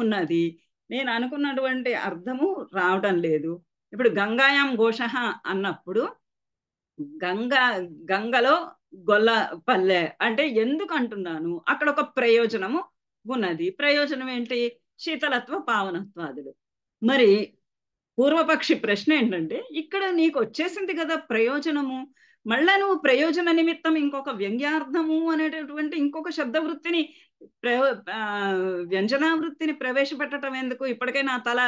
ఉన్నది. నేను అనుకున్నటువంటి అర్థము రావడం లేదు. ఇప్పుడు గంగాయాం ఘోష అన్నప్పుడు గంగలో గొల్ల పల్లె అంటే ఎందుకు అంటున్నాను? అక్కడ ఒక ప్రయోజనము ఉన్నది. ప్రయోజనం ఏంటి? శీతలత్వ పావనత్వాదులు. మరి పూర్వపక్షి ప్రశ్న ఏంటంటే, ఇక్కడ నీకు వచ్చేసింది కదా ప్రయోజనము, మళ్ళా నువ్వు ప్రయోజన నిమిత్తం ఇంకొక వ్యంగ్యార్థము అనేటటువంటి ఇంకొక శబ్దవృత్తిని వ్యంజనావృత్తిని ప్రవేశపెట్టడం ఎందుకు? ఇప్పటికే నా తల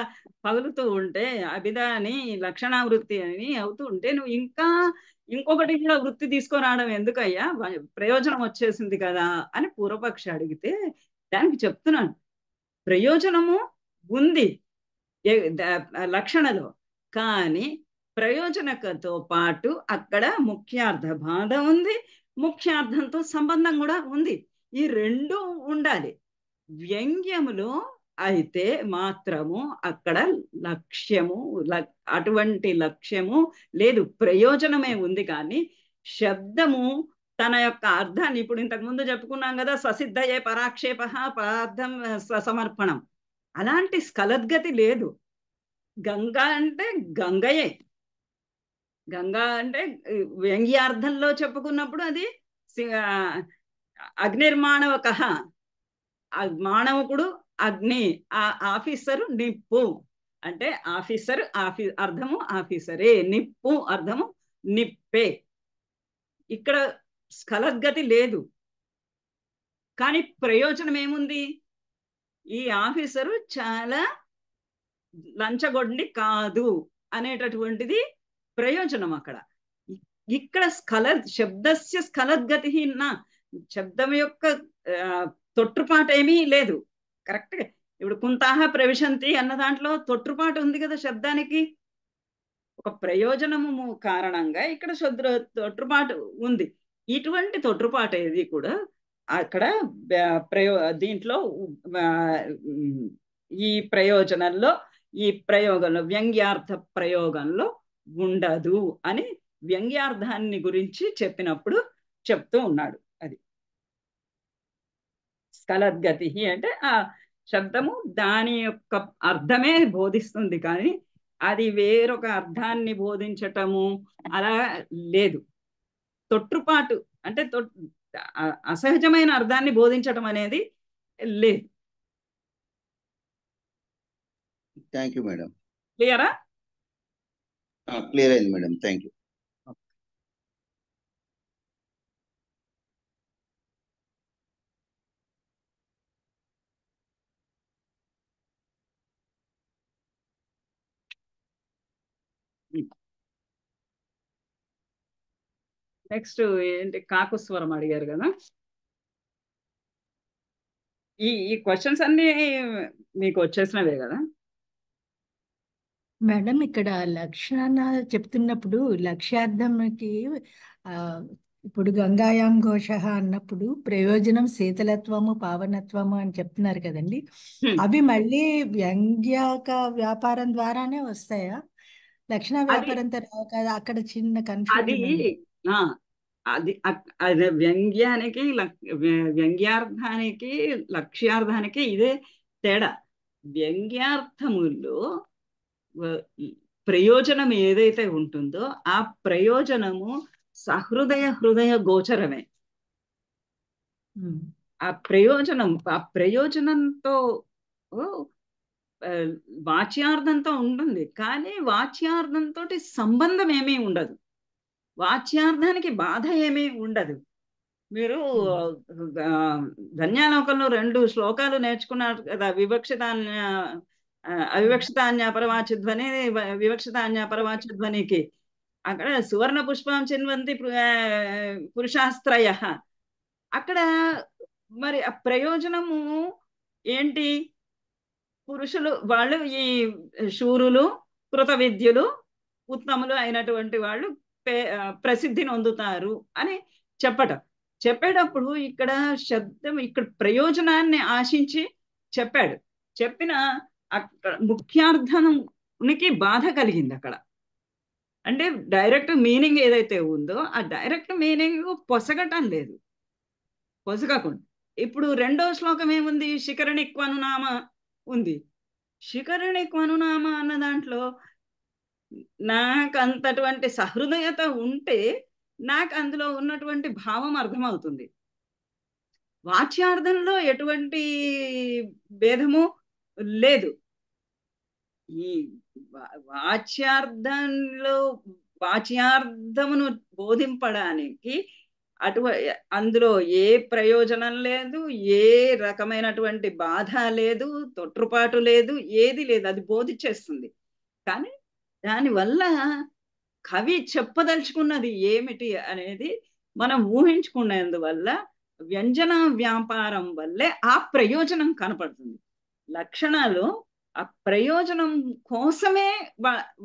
పగులుతూ ఉంటే అభిధాని లక్షణావృత్తి అని అవుతూ ఉంటే నువ్వు ఇంకా ఇంకొకటి కూడా వృత్తి తీసుకురావడం ఎందుకయ్యా? ప్రయోజనం వచ్చేసింది కదా అని పూర్వపక్షి అడిగితే దానికి చెప్తున్నాను, ప్రయోజనము ఉంది లక్షణలో, కానీ ప్రయోజనకతో పాటు అక్కడ ముఖ్యార్థ బాధ ఉంది, ముఖ్యార్థంతో సంబంధం కూడా ఉంది. ఈ రెండు ఉండాలి. వ్యంగ్యములో అయితే మాత్రము అక్కడ లక్ష్యము అటువంటి లక్ష్యము లేదు, ప్రయోజనమే ఉంది. కానీ శబ్దము తన యొక్క అర్థాన్ని, ఇప్పుడు ఇంతకు ముందు చెప్పుకున్నాం కదా, స్వసిద్ధయే పరాక్షేప పరార్థం స్వసమర్పణం, అలాంటి స్ఖలద్గతి లేదు. గంగా అంటే గంగయే. గంగా అంటే వ్యంగ్యార్థంలో చెప్పుకున్నప్పుడు అది అగ్నిర్మాణవక, మానవకుడు అగ్ని, ఆ ఆఫీసరు నిప్పు. అంటే ఆఫీసర్ అర్థము ఆఫీసరే, నిప్పు అర్థము నిప్పే. ఇక్కడ స్ఖలద్గతి లేదు. కానీ ప్రయోజనం ఏముంది? ఈ ఆఫీసరు చాలా లంచగొండి కాదు అనేటటువంటిది ప్రయోజనం అక్కడ. ఇక్కడ శబ్దస్య స్ఖలద్గతి నా, శబ్దం యొక్క తొట్టుపాటు ఏమీ లేదు. కరెక్ట్ గా ఇప్పుడు కుంతాహ ప్రవిశంతి అన్న దాంట్లో తొట్టుపాటు ఉంది కదా శబ్దానికి. ఒక ప్రయోజనము కారణంగా ఇక్కడ తొట్టుపాటు ఉంది. ఇటువంటి తొట్టుపాటు ఏది కూడా అక్కడ దీంట్లో ఈ ప్రయోజనంలో, ఈ ప్రయోగంలో, వ్యంగ్యార్థ ప్రయోగంలో ఉండదు అని వ్యంగ్యార్థాన్ని గురించి చెప్పినప్పుడు చెప్తూ ఉన్నాడు. అది స్ఖలద్గతి అంటే ఆ శబ్దము దాని యొక్క అర్థమే బోధిస్తుంది, కానీ అది వేరొక అర్థాన్ని బోధించటము అలా లేదు. తొట్టుపాటు అంటే అసహజమైన అర్థాన్ని బోధించటం అనేది లేదు. Thank you madam. క్లియరా? క్లియర్ అయింది మేడం, థ్యాంక్ యూ. నెక్స్ట్ ఏంటి, కాకుస్వరం అడిగారు కదా. ఈ క్వశ్చన్స్ అన్ని మీకు వచ్చేసినవే కదా మేడం? ఇక్కడ లక్షణ చెప్తున్నప్పుడు లక్ష్యార్థంకి ఇప్పుడు గంగాయాం ఘోష అన్నప్పుడు ప్రయోజనం శీతలత్వము పావనత్వము అని చెప్తున్నారు కదండి. అవి మళ్ళీ వ్యంగ్యక వ్యాపారం ద్వారానే వస్తాయా? లక్షణ వ్యాపారంతో రావు కదా? అక్కడ చిన్న కన్ఫ్యూజన్. అది వ్యంగ్యానికి వ్యంగ్యార్థానికి లక్ష్యార్థానికి ఇదే తేడా. వ్యంగ్యార్థములో ప్రయోజనం ఏదైతే ఉంటుందో ఆ ప్రయోజనము హృదయ గోచరమే. ఆ ప్రయోజనంతో వాచ్యార్థంతో ఉంటుంది, కానీ వాచ్యార్థంతో సంబంధం ఏమీ ఉండదు, వాచ్యార్థానికి బాధ ఏమీ ఉండదు. మీరు ధన్యాలోకంలో 2 శ్లోకాలు నేర్చుకున్నారు కదా, అవివక్షితాన్యాపరవాచ్యధ్వని, వివక్షితాన్యాపరవాచ్యధ్వనికి. అక్కడ సువర్ణ పుష్పం చిన్వంతి పురుషాస్త్రయ. అక్కడ మరి ఆ ప్రయోజనము ఏంటి? పురుషులు వాళ్ళు ఈ శూరులు, కృత విద్యులు, ఉత్తములు అయినటువంటి వాళ్ళు ప్రసిద్ధి నొందుతారు అని చెప్పేటప్పుడు ఇక్కడ శబ్దం ఇక్కడ ప్రయోజనాన్ని ఆశించి చెప్పాడు. చెప్పిన అక్కడ ముఖ్యార్థానికి బాధ కలిగింది అక్కడ. అంటే డైరెక్ట్ మీనింగ్ ఏదైతే ఉందో ఆ డైరెక్ట్ మీనింగ్ పొసగటం లేదు, పొసగకుండా. ఇప్పుడు 2వ శ్లోకం ఏముంది? శిఖరణిక్వనునామ ఉంది. శిఖరణిక్వనునామ అన్న దాంట్లో నాకు అంతటువంటి సహృదయత ఉంటే నాకు అందులో ఉన్నటువంటి భావం అర్థమవుతుంది. వాచ్యార్థంలో ఎటువంటి భేదము లేదు. ఈ వాచ్యార్థమును బోధింపడానికి అందులో ఏ ప్రయోజనం లేదు, ఏ రకమైనటువంటి బాధ లేదు, తొట్టుపాటు లేదు, ఏది లేదు, అది బోధించేస్తుంది. కానీ దానివల్ల కవి చెప్పదలుచుకున్నది ఏమిటి అనేది మనం ఊహించుకునేందువల్ల వ్యంజన వ్యాపారం వల్లే ఆ ప్రయోజనం కనపడుతుంది. లక్షణాలు ఆ ప్రయోజనం కోసమే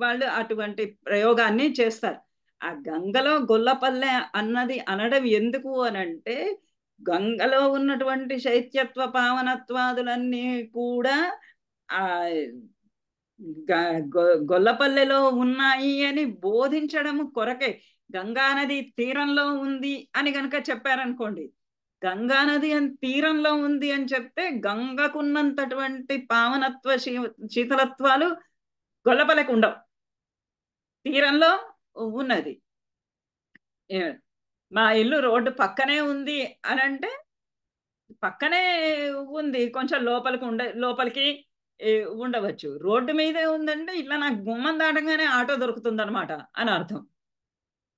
వాళ్ళు అటువంటి ప్రయోగాన్ని చేస్తారు. ఆ గంగలో గొల్లపల్లె అన్నది అనడం ఎందుకు అనంటే, గంగలో ఉన్నటువంటి శైత్యత్వ పావనత్వాదులన్నీ కూడా ఆ గొల్లపల్లెలో ఉన్నాయి అని బోధించడం కొరకే. గంగానది తీరంలో ఉంది అని కనుక చెప్పారనుకోండి, గంగానది అని తీరంలో ఉంది అని చెప్తే గంగకున్నంతటువంటి పావనత్వ శీతలత్వాలు గొల్లపల్లెకు ఉండవు. తీరంలో ఉన్నది. మా ఇల్లు రోడ్డు పక్కనే ఉంది అని అంటే పక్కనే ఉంది, కొంచెం లోపలికి ఉండవచ్చు. రోడ్డు మీదే ఉందంటే ఇట్లా నాకు గుమ్మం దాటంగానే ఆటో దొరుకుతుంది అనమాట అని అర్థం.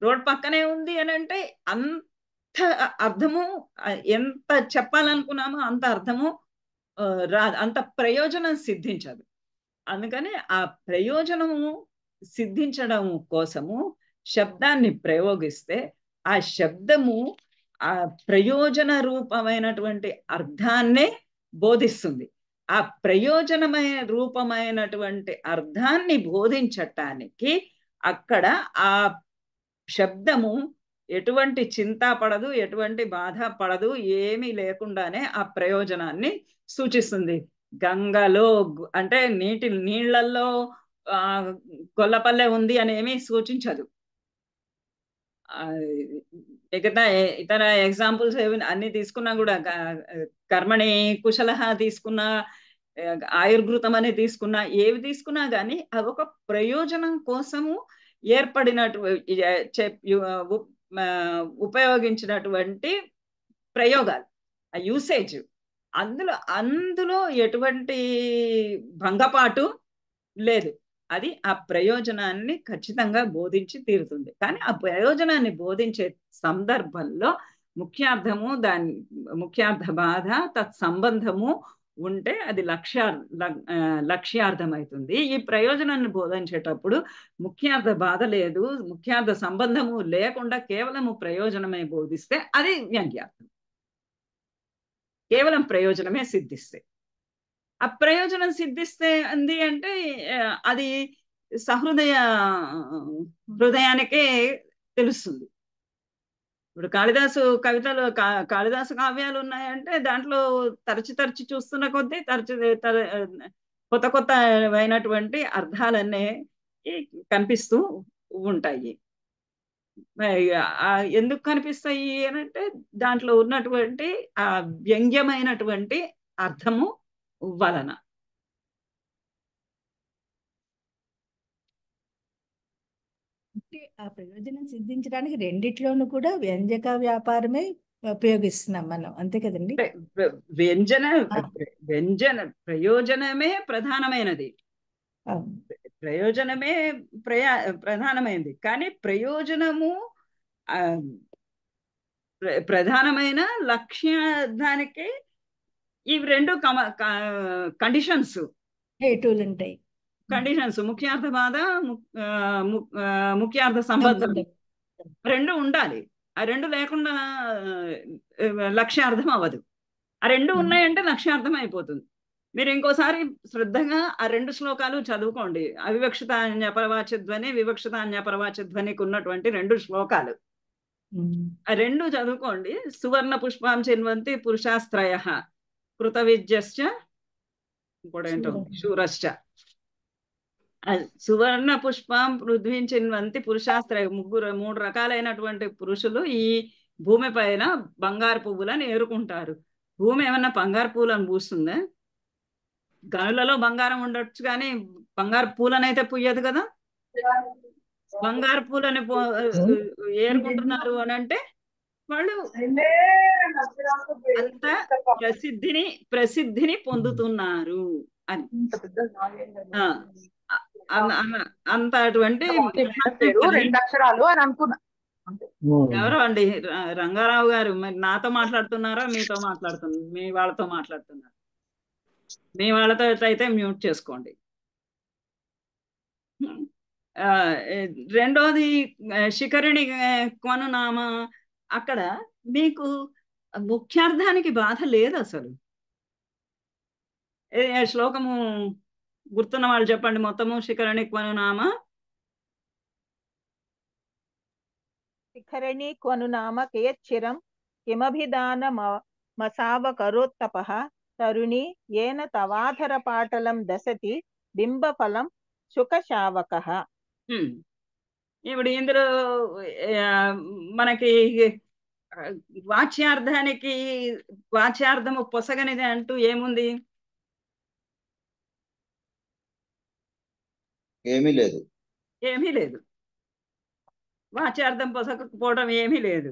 రోడ్ పక్కనే ఉంది అని అంటే అంత అర్థము, ఎంత చెప్పాలనుకున్నామో అంత అర్థము రాదు, అంత ప్రయోజనం సిద్ధించదు. అందుకని ఆ ప్రయోజనము సిద్ధించడం కోసము శబ్దాన్ని ప్రయోగిస్తే ఆ శబ్దము ఆ ప్రయోజన రూపమైనటువంటి అర్థాన్నే బోధిస్తుంది. ఆ ప్రయోజనమైన రూపమైనటువంటి అర్థాన్ని బోధించటానికి అక్కడ ఆ శబ్దము ఎటువంటి చింత పడదు, ఎటువంటి బాధ పడదు, ఏమీ లేకుండానే ఆ ప్రయోజనాన్ని సూచిస్తుంది. గంగలో అంటే నీళ్ళల్లో గొల్లపల్లె ఉంది అని ఏమీ సూచించదు. మిగతా ఇతర ఎగ్జాంపుల్స్ అన్ని తీసుకున్నా కూడా, కర్మణి కుశలహ తీసుకున్నా, ఆయుర్ఘృతం అని తీసుకున్నా, ఏవి తీసుకున్నా కానీ అది ఒక ప్రయోజనం కోసము ఏర్పడినటు ఉపయోగించినటువంటి ప్రయోగాలు, ఆ యూసేజ్. అందులో ఎటువంటి భంగపాటు లేదు. అది ఆ ప్రయోజనాన్ని ఖచ్చితంగా బోధించి తీరుతుంది. కానీ ఆ ప్రయోజనాన్ని బోధించే సందర్భంలో ముఖ్యార్థము, దాని ముఖ్యార్థ బాధ తత్సంబంధము ఉంటే అది లక్ష్యార్థం అవుతుంది. ఈ ప్రయోజనాన్ని బోధించేటప్పుడు ముఖ్యార్థ బాధ లేదు, ముఖ్యార్థ సంబంధము లేకుండా కేవలము ప్రయోజనమే బోధిస్తే అది వ్యంగ్యార్థం. కేవలం ప్రయోజనమే సిద్ధిస్తే, ఆ ప్రయోజనం సిద్ధిస్తే అంది అంటే అది హృదయానికే తెలుస్తుంది. ఇప్పుడు కాళిదాసు కవితలు, కాళిదాసు కావ్యాలు ఉన్నాయంటే దాంట్లో తరచి చూస్తున్న కొద్దీ కొత్త అయినటువంటి అర్థాలన్నీ కనిపిస్తూ ఉంటాయి. ఎందుకు కనిపిస్తాయి అనంటే దాంట్లో ఉన్నటువంటి ఆ వ్యంగ్యమైనటువంటి అర్థము వలన. అంటే ఆ ప్రయోజనం సిద్ధించడానికి రెండిట్లోనూ కూడా వ్యంజక వ్యాపారమే ఉపయోగిస్తున్నాం మనం, అంతే కదండి? ప్రయోజనమే ప్రధానమైనది, ప్రయోజనమే ప్రధానమైనది. కానీ ప్రయోజనము ప్రధానమైన లక్ష్యానికి ఇవి రెండు కండిషన్స్, హేతువులు ఉంటాయి. కండిషన్స్ ముఖ్యార్థ బాధ, ముఖ్యార్థ సంబంధం రెండు ఉండాలి. ఆ రెండు లేకుండా లక్ష్యార్థం అవ్వదు. ఆ రెండు ఉన్నాయంటే లక్ష్యార్థం అయిపోతుంది. మీరు ఇంకోసారి శ్రద్ధగా ఆ రెండు శ్లోకాలు చదువుకోండి. అవివక్షిత అన్యపరవాచ్యధ్వని, వివక్షిత అన్యపరవాచ్యధ్వనికి ఉన్నటువంటి రెండు శ్లోకాలు, ఆ రెండు చదువుకోండి. సువర్ణ పుష్పాం చిన్వంతి పురుషాస్త్రయ కృత విద్యశ్చ ఇంకోటేంటో శూరశ్చ. సువర్ణ పుష్పం పృథ్వీం చిన్వంతి పురుషాస్త్రయ, మూడు రకాలైనటువంటి పురుషులు ఈ భూమి పైన బంగారు పువ్వులను ఏరుకుంటారు. భూమి ఏమన్నా బంగారు పూలను పూస్తుందా? గనులలో బంగారం ఉండొచ్చు కానీ బంగారు పూలనైతే పూయదు కదా. బంగారు పూలని ఏరుకుంటున్నారు అని అంటే వాళ్ళు అంత ప్రసిద్ధిని పొందుతున్నారు అని. అంత అటువంటి ఎవరో అండి, రంగారావు గారు, మరి నాతో మాట్లాడుతున్నారా మీతో మాట్లాడుతున్నారు? మీ వాళ్ళతో మాట్లాడుతున్నారు. మీ వాళ్ళతో అయితే మ్యూట్ చేసుకోండి. రెండోది శిఖరిణి కొనునామ, అక్కడ మీకు ముఖ్యార్థానికి బాధ లేదు అసలు. శ్లోకము గుర్తున్న వాళ్ళు చెప్పండి మొత్తము. శిఖరణిక్వను నామ శిఖరణీక్వను నామ కియచ్చిరం కిమభిదానమసావకరోత్తపః తరుణి ఏన తవాధర పాటలం దశతి బింబఫలం శుకశావకః. ఇప్పుడు ఇందులో మనకి వాచ్యార్థము పొసగనిది అంటూ ఏముంది? ఏమీ లేదు. ఏమీ లేదు. వాచ్యార్థం పొసగకపోవడం ఏమీ లేదు.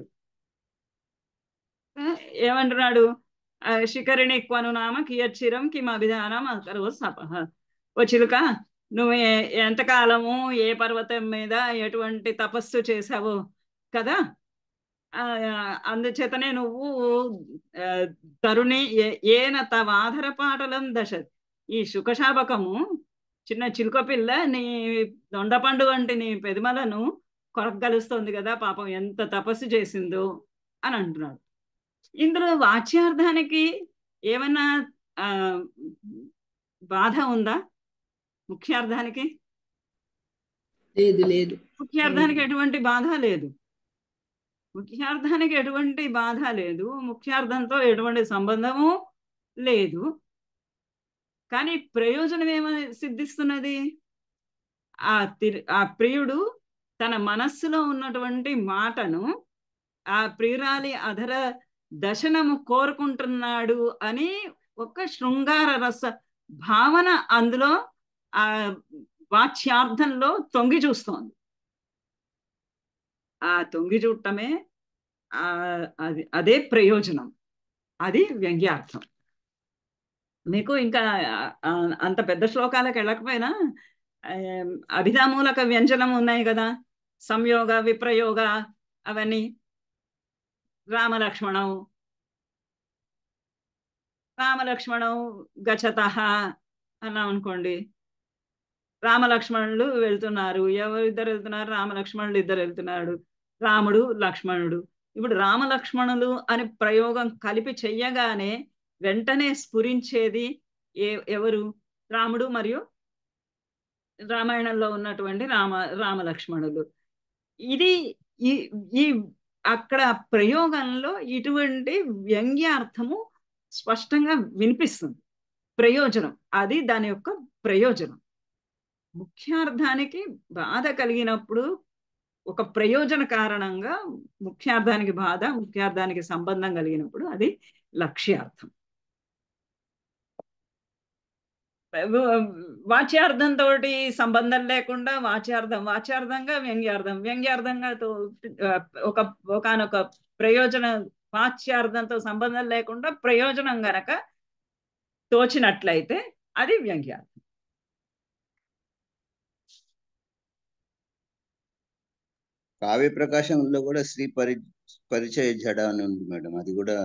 ఏమంటున్నాడు? శిఖరిణిక్వను నామ కియచ్చిరం కిం అభిధానం అకరో సపః. ఓ చిలుక, నువ్వు ఎంతకాలము ఏ పర్వతం మీద ఎటువంటి తపస్సు చేసావో కదా, అందుచేతనే నువ్వు తరుణి ఏన తవాధర పాటలం దశ. ఈ శుకశాపకము చిన్న చిలుక పిల్ల నీ దొండపండు వంటి నీ పెదమలను కొరకగలుస్తుంది కదా, పాపం ఎంత తపస్సు చేసిందో అని అంటున్నాడు. ఇందులో వాచ్యార్థానికి ఏమన్నా బాధ ఉందా? ముఖ్యార్థానికి లేదు లేదు. ముఖ్యార్థానికి ఎటువంటి బాధ లేదు. ముఖ్యార్థానికి ఎటువంటి బాధ లేదు. ముఖ్యార్థంతో ఎటువంటి సంబంధము లేదు. కానీ ప్రయోజనం ఏమని సిద్ధిస్తున్నది? ఆ ప్రియుడు తన మనస్సులో ఉన్నటువంటి మాటను ఆ ప్రియురాలి అధర దర్శనము కోరుకుంటున్నాడు అని ఒక శృంగార రస భావన అందులో ఆ వాచ్యార్థంలో తొంగి చూస్తోంది. ఆ తొంగి చూడటమే అదే ప్రయోజనం. అది వ్యంగ్యార్థం. మీకు ఇంకా అంత పెద్ద శ్లోకాలకు వెళ్ళకపోయినా అభిధామూలక వ్యంజనం ఉన్నాయి కదా, సంయోగ విప్రయోగ అవన్నీ. రామలక్ష్మణం గచ్చతః అన్నాం అనుకోండి. రామలక్ష్మణులు వెళ్తున్నారు. ఇద్దరు వెళ్తున్నారు? రామలక్ష్మణులు ఇద్దరు వెళ్తున్నాడు. రాముడు లక్ష్మణుడు. ఇప్పుడు రామలక్ష్మణులు అని ప్రయోగం కలిపి చెయ్యగానే వెంటనే స్ఫురించేది ఎవరు? రాముడు మరియు రామాయణంలో ఉన్నటువంటి రామలక్ష్మణులు. ఇది ఈ అక్కడ ప్రయోగంలో ఇటువంటి వ్యంగ్యార్థము స్పష్టంగా వినిపిస్తుంది. ప్రయోజనం అది దాని యొక్క ప్రయోజనం. ముఖ్యార్థానికి బాధ కలిగినప్పుడు ఒక ప్రయోజన కారణంగా ముఖ్యార్థానికి బాధ, ముఖ్యార్థానికి సంబంధం కలిగినప్పుడు అది లక్ష్యార్థం. వాచ్యార్థంతో సంబంధం లేకుండా వాచ్యార్థంగా వ్యంగ్యార్థంగా ఒకనొక ప్రయోజన వాచ్యార్థంతో సంబంధం లేకుండా ప్రయోజనం గనక తోచినట్లయితే అది వ్యంగ్యార్థం. కావ్య ప్రకాశంలో కూడా శ్రీ పరిచయ జడ అని ఉంది మేడం. అది కూడా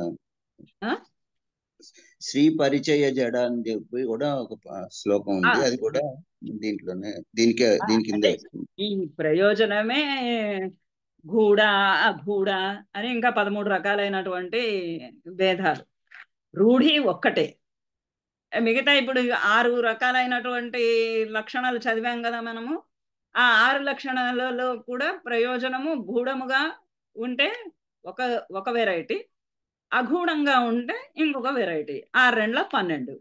శ్రీ పరిచయ జడ అని చెప్పి కూడా ఒక శ్లోకం ఉంది. అది కూడా దీంట్లోనే దీని కింద ఈ ప్రయోజనమే గూఢ అగూఢ అని ఇంకా 13 రకాలైనటువంటి భేదాలు. రూఢి ఒక్కటే. మిగతా ఇప్పుడు 6 రకాలైనటువంటి లక్షణాలు చదివాం కదా మనము. ఆ 6 లక్షణాలలో కూడా ప్రయోజనము గూఢముగా ఉంటే ఒక వెరైటీ, అగూఢంగా ఉంటే ఇంకొక వెరైటీ. 6 2 12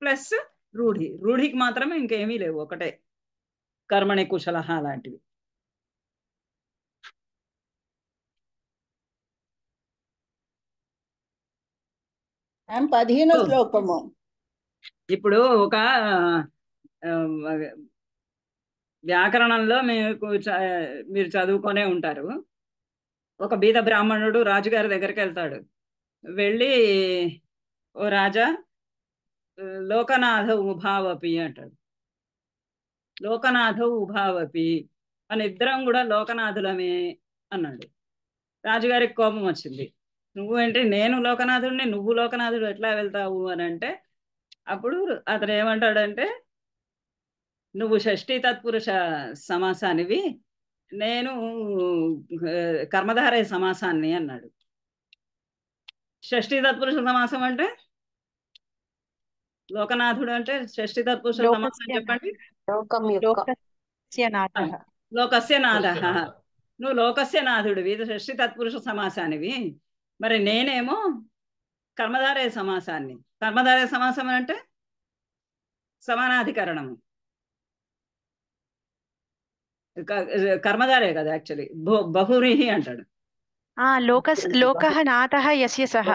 ప్లస్ రూఢి. రూఢికి మాత్రమే ఇంకేమీ లేవు, ఒకటే కర్మణి కుశలహ లాంటివి. మ్యామ్ 15వ శ్లోకము. ఇప్పుడు ఒక వ్యాకరణంలో మీరు చదువుకొనే ఉంటారు. ఒక బీద బ్రాహ్మణుడు రాజుగారి దగ్గరికి వెళ్తాడు. వెళ్ళి, ఓ రాజా, లోకనాథ ఉభావపి అంటాడు. లోకనాథ ఉభావపి, మన ఇద్దరం కూడా లోకనాథులమే అన్నాడు. రాజుగారికి కోపం వచ్చింది. నువ్వు ఏంటి, నేను లోకనాథుడిని, నువ్వు లోకనాథుడు ఎట్లా వెళ్తావు అని అంటే, అప్పుడు అతను ఏమంటాడంటే, నువ్వు షష్ఠీ తత్పురుష సమాసానివి, నేను కర్మధారయ సమాసాన్ని అన్నాడు. షష్ఠీ తత్పురుష సమాసం అంటే లోకనాథుడు అంటే షష్ఠి తత్పురుష సమాసం చెప్పండి. లోకం యొక్క లోకస్య నాథ. నువ్వు లోకస్య నాథుడివి, ఇది షష్ఠి తత్పురుష సమాసానివి. మరి నేనేమో కర్మధారయ సమాసాన్ని. కర్మధారయ సమాసం అంటే సమానాధికరణము, కర్మధారే కదా యాక్చువల్లీ. బహువ్రీహి అంటాడు. లోకః నాథః యస్య సహ.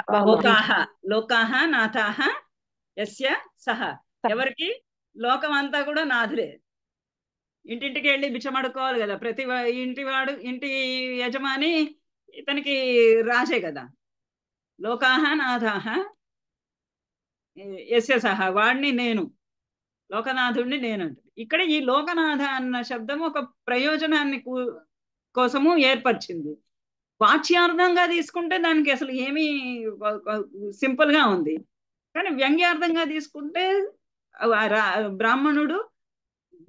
లోకాహ నాథాహ యస్య సహ. ఎవరికి? లోకం అంతా కూడా నాథులే. ఇంటింటికి వెళ్ళి బిచ్చమడుకోవాలి కదా. ప్రతి ఇంటి యజమాని ఇతనికి రాసే కదా. లోకాహ నాథాహ యస్య సహ, వాడిని నేను, లోకనాథుడిని నేను అంటాడు. ఇక్కడ ఈ లోకనాథ అన్న శబ్దం ఒక ప్రయోజనాన్ని కోసము ఏర్పరిచింది. వాచ్యార్థంగా తీసుకుంటే దానికి అసలు ఏమీ సింపుల్ గా ఉంది. కానీ వ్యంగ్యార్థంగా తీసుకుంటే బ్రాహ్మణుడు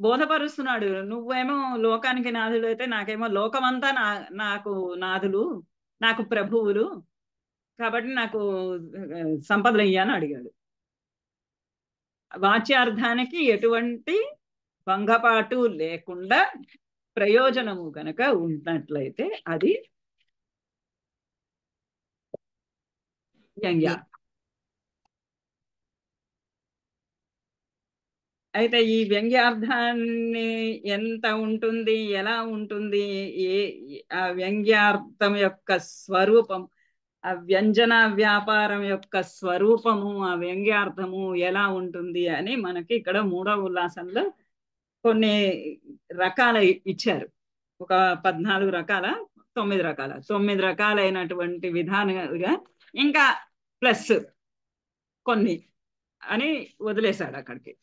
బోధపరుస్తున్నాడు. నువ్వేమో లోకానికి నాథుడు అయితే నాకేమో లోకమంతా నాకు నాథులు, నాకు ప్రభువులు, కాబట్టి నాకు సంపదలు ఇయ్యని అడిగాడు. వాచ్యార్థానికి ఎటువంటి భంగపాటు లేకుండా ప్రయోజనము కనుక ఉన్నట్లయితే అది వ్యంగ్య. అయితే ఈ వ్యంగ్యార్థాన్ని ఎంత ఉంటుంది, ఎలా ఉంటుంది, ఆ వ్యంగ్యార్థం యొక్క స్వరూపం, ఆ వ్యంజన వ్యాపారం యొక్క స్వరూపము, ఆ వ్యంగ్యార్థము ఎలా ఉంటుంది అని మనకి ఇక్కడ 3వ ఉల్లాసంలో కొన్ని రకాల ఇచ్చారు. ఒక 14 రకాల 9 రకాలైనటువంటి విధానంగా ఇంకా ప్లస్ కొన్ని అని వదిలేశాడు అక్కడికి.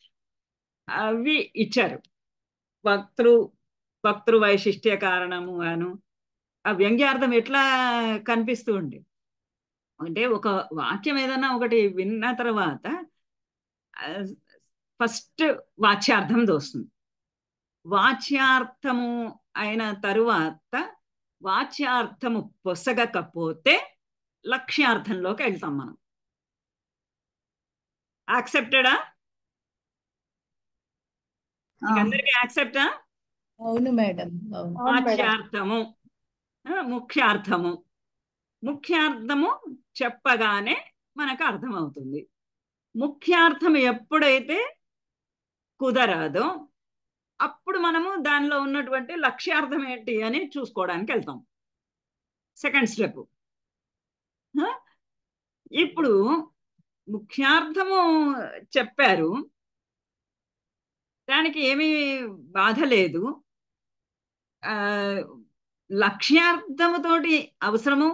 అవి ఇచ్చారు. వక్తృ వైశిష్ట్య కారణము అను. ఆ వ్యంగ్యార్థం ఎట్లా కనిపిస్తూ ఉండే అంటే, ఒక వాక్యం ఏదన్నా ఒకటి విన్న తర్వాత ఫస్ట్ వాచ్యార్థం దోస్తుంది. వాచ్యార్థము అయిన తరువాత వాచ్యార్థము పొసగకపోతే లక్ష్యార్థంలోకి వెళ్తాం మనం. యాక్సెప్టెడా? అందరికీ యాక్సెప్టా? అవును మేడం. వాచ్యార్థము, ముఖ్యార్థము. ముఖ్యార్థము చెప్పగానే మనకు అర్థమవుతుంది. ముఖ్యార్థం ఎప్పుడైతే కుదరదో అప్పుడు మనము దానిలో ఉన్నటువంటి లక్ష్యార్థం ఏంటి అని చూసుకోవడానికి వెళ్తాం. Second step. ఇప్పుడు ముఖ్యార్థము చెప్పారు, దానికి ఏమీ బాధ లేదు. లక్ష్యార్థముతోటి అవసరము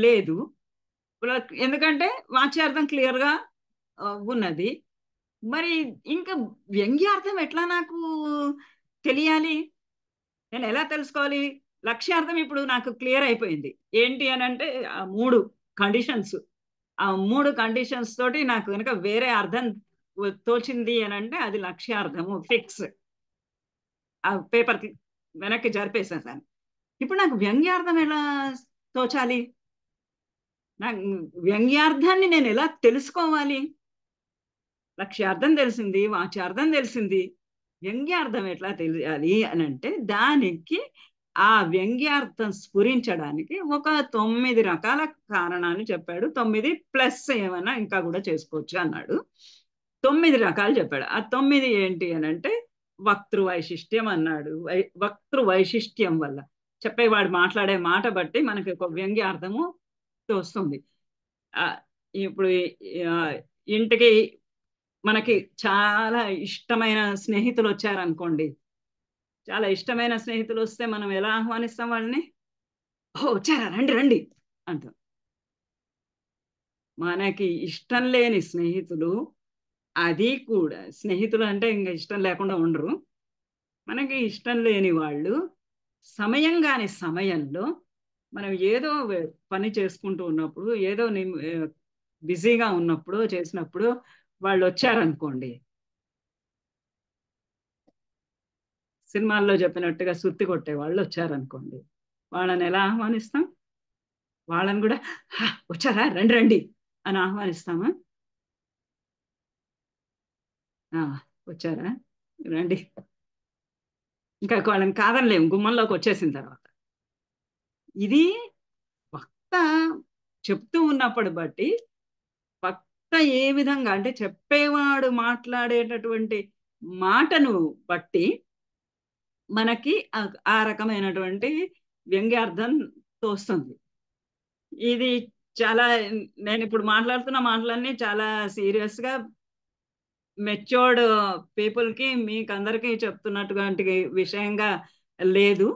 లేదు, ఎందుకంటే వాచ్యార్థం క్లియర్గా ఉన్నది. మరి ఇంకా వ్యంగ్యార్థం ఎట్లా నాకు తెలియాలి? నేను ఎలా తెలుసుకోవాలి? లక్ష్యార్థం ఇప్పుడు నాకు క్లియర్ అయిపోయింది. ఏంటి అని అంటే ఆ 3 కండిషన్స్. ఆ 3 కండిషన్స్ తోటి నాకు కనుక వేరే అర్థం తోచింది అని అంటే అది లక్ష్యార్థము ఫిక్స్. ఆ పేపర్కి వెనక్కి జరిపేసేసాను. ఇప్పుడు నాకు వ్యంగ్యార్థం ఎలా తోచాలి? నాకు వ్యంగ్యార్థాన్ని నేను ఎలా తెలుసుకోవాలి? లక్ష్యార్థం తెలిసింది, వాచ్యార్థం తెలిసింది, వ్యంగ్యార్థం ఎట్లా తెలియాలి అని అంటే దానికి ఆ వ్యంగ్యార్థం స్ఫురించడానికి ఒక 9 రకాల కారణాలు చెప్పాడు. 9 ప్లస్ ఏమైనా ఇంకా కూడా చేసుకోవచ్చు అన్నాడు. 9 రకాలు చెప్పాడు. ఆ 9 ఏంటి అని అంటే వక్తృ వైశిష్ట్యం అన్నాడు. వక్తృ వైశిష్ట్యం వల్ల చెప్పేవాడు మాట్లాడే మాట బట్టి మనకి ఒక వ్యంగ్యార్థము వస్తుంది. ఇప్పుడు ఇంటికి మనకి చాలా ఇష్టమైన స్నేహితులు వచ్చారనుకోండి, చాలా ఇష్టమైన స్నేహితులు వస్తే మనం ఎలా ఆహ్వానిస్తాం వాళ్ళని? ఓ వచ్చారా, రండి రండి అంటాం. మనకి ఇష్టం లేని స్నేహితులు, అది కూడా స్నేహితులు అంటే ఇంకా ఇష్టం లేకుండా ఉండరు, మనకి ఇష్టం లేని వాళ్ళు సమయం కాని సమయంలో మనం ఏదో పని చేసుకుంటూ ఉన్నప్పుడు, ఏదో బిజీగా ఉన్నప్పుడు చేసినప్పుడు వాళ్ళు వచ్చారనుకోండి, సినిమాల్లో చెప్పినట్టుగా సుత్తి కొట్టే వాళ్ళు వచ్చారనుకోండి, వాళ్ళని ఎలా ఆహ్వానిస్తాం? వాళ్ళని కూడా వచ్చారా, రండి రండి అని ఆహ్వానిస్తామా? వచ్చారా? రండి. ఇంకా వాళ్ళని కాదనలేము గుమ్మంలోకి వచ్చేసిన తర్వాత. ఇది వక్త చెప్తూ ఉన్నప్పుడు బట్టి వక్త ఏ విధంగా అంటే చెప్పేవాడు మాట్లాడేటటువంటి మాటను బట్టి మనకి ఆ రకమైనటువంటి వ్యంగ్యార్థం తోస్తుంది. ఇది చాలా నేను ఇప్పుడు మాట్లాడుతున్న మాటలన్నీ చాలా సీరియస్ గా మెచ్యూర్డ్ పీపుల్ కి మీకు అందరికీ చెప్తున్నటువంటి విషయంగా లేదు.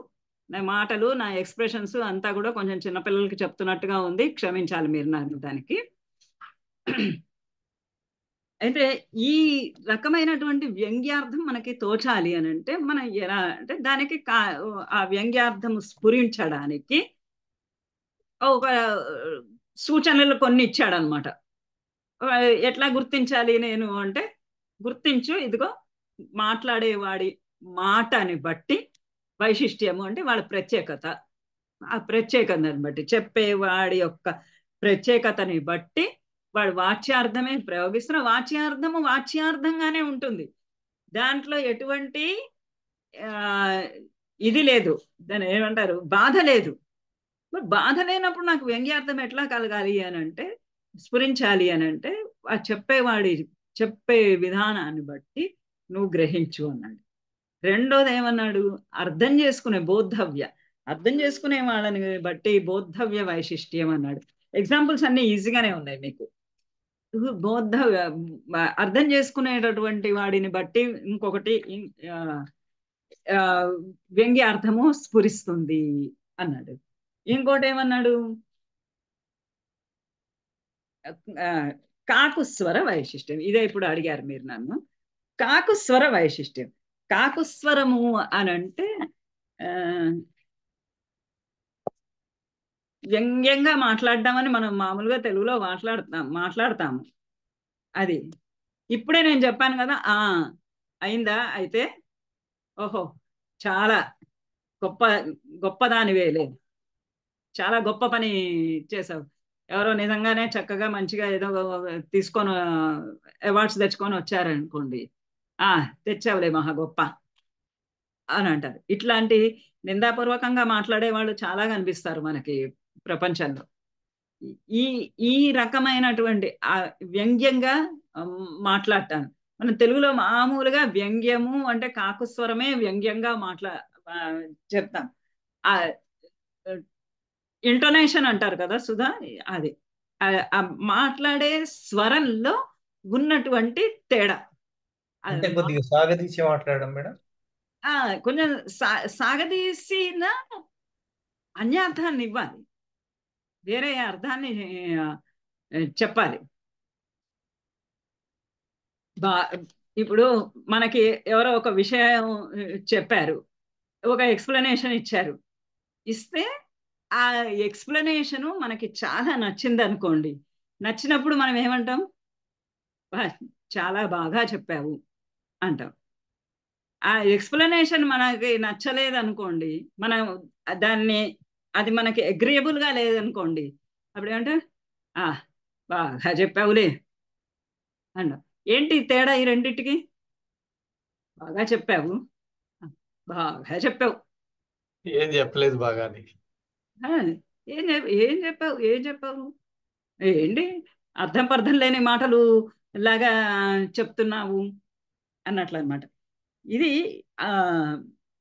నా మాటలు నా ఎక్స్ప్రెషన్స్ అంతా కూడా కొంచెం చిన్నపిల్లలకి చెప్తున్నట్టుగా ఉంది, క్షమించాలి మీరు నాకు దానికి. అయితే ఈ రకమైనటువంటి వ్యంగ్యార్థం మనకి తోచాలి అని అంటే మనం ఎలా అంటే దానికి ఆ వ్యంగ్యార్థం స్ఫురించడానికి ఒక సూచనలు కొన్ని ఇచ్చాడనమాట. ఎట్లా గుర్తించాలి నేను అంటే, గుర్తించు ఇదిగో మాట్లాడేవాడి మాటని బట్టి వైశిష్ట్యము అంటే వాళ్ళ ప్రత్యేకత, ఆ ప్రత్యేకతని బట్టి చెప్పేవాడి యొక్క ప్రత్యేకతని బట్టి వాడు వాచ్యార్థమే ప్రయోగిస్తున్న వాచ్యార్థము వాచ్యార్థంగానే ఉంటుంది. దాంట్లో ఎటువంటి ఇది లేదు, దాని ఏమంటారు, బాధ లేదు. బాధ లేనప్పుడు నాకు వ్యంగ్యార్థం ఎట్లా కలగాలి అని అంటే, స్ఫురించాలి అని అంటే ఆ చెప్పేవాడి చెప్పే విధానాన్ని బట్టి నువ్వు గ్రహించు అన్నాడు. రెండోది ఏమన్నాడు, అర్థం చేసుకునే బోద్ధవ్య, అర్థం చేసుకునే వాళ్ళని బట్టి బోద్ధవ్య వైశిష్ట్యం అన్నాడు. ఎగ్జాంపుల్స్ అన్ని ఈజీగానే ఉన్నాయి మీకు. బోద్ధవ్య అర్థం చేసుకునేటటువంటి వాడిని బట్టి ఇంకొకటి వ్యంగ్యార్థము స్ఫురిస్తుంది అన్నాడు. ఇంకోటి ఏమన్నాడు, కాకుస్వర వైశిష్ట్యం. ఇదే ఇప్పుడు అడిగారు మీరు నన్ను. కాకుస్వర వైశిష్ట్యం, కాకుస్వరము అని అంటే వ్యంగ్యంగా మాట్లాడదామని మనం మామూలుగా తెలుగులో మాట్లాడతాము. అది ఇప్పుడే నేను చెప్పాను కదా, అయిందా, అయితే ఓహో చాలా గొప్పదానివేలే, చాలా గొప్ప పని చేసావు, ఎవరో నిజంగానే చక్కగా మంచిగా ఏదో తీసుకొని అవార్డ్స్ తెచ్చుకొని వచ్చారనుకోండి, తెచ్చావులే మహా గొప్ప అని అంటారు. ఇట్లాంటి నిందాపూర్వకంగా మాట్లాడే వాళ్ళు చాలా కనిపిస్తారు మనకి ప్రపంచంలో. ఈ రకమైనటువంటి వ్యంగ్యంగా మాట్లాడటాను. మనం తెలుగులో మామూలుగా వ్యంగ్యము అంటే కాకుస్వరమే వ్యంగ్యంగా చెప్తాం. ఇంటోనేషన్ అంటారు కదా సుధా, అది మాట్లాడే స్వరంలో ఉన్నటువంటి తేడా. అంటే కొద్దిగా సాగదీసి మాట్లాడడం మేడం, కొంచెం సాగదీసిన అన్యార్థాన్ని ఇవ్వాలి, వేరే అర్థాన్ని చెప్పాలి. ఇప్పుడు మనకి ఎవరో ఒక విషయం చెప్పారు, ఒక ఎక్స్ప్లెనేషన్ ఇచ్చారు, ఇస్తే ఆ ఎక్స్ప్లెనేషను మనకి చాలా నచ్చింది అనుకోండి, నచ్చినప్పుడు మనం ఏమంటాం, చాలా బాగా చెప్పావు అంటాం. ఆ ఎక్స్ప్లెనేషన్ మనకి నచ్చలేదు అనుకోండి, మనం అది మనకి అగ్రియబుల్ గా లేదనుకోండి, అప్పుడు ఏమంటే బాగా చెప్పావులే అంటాం. ఏంటి తేడా ఈ రెండింటికి? బాగా చెప్పావు, బాగా చెప్పావు, ఏం చెప్పలేదు బాగా, ఏం చెప్పావు ఏంటి అర్థం పర్థం లేని మాటలు లాగా చెప్తున్నావు అన్నట్లు అనమాట. ఇది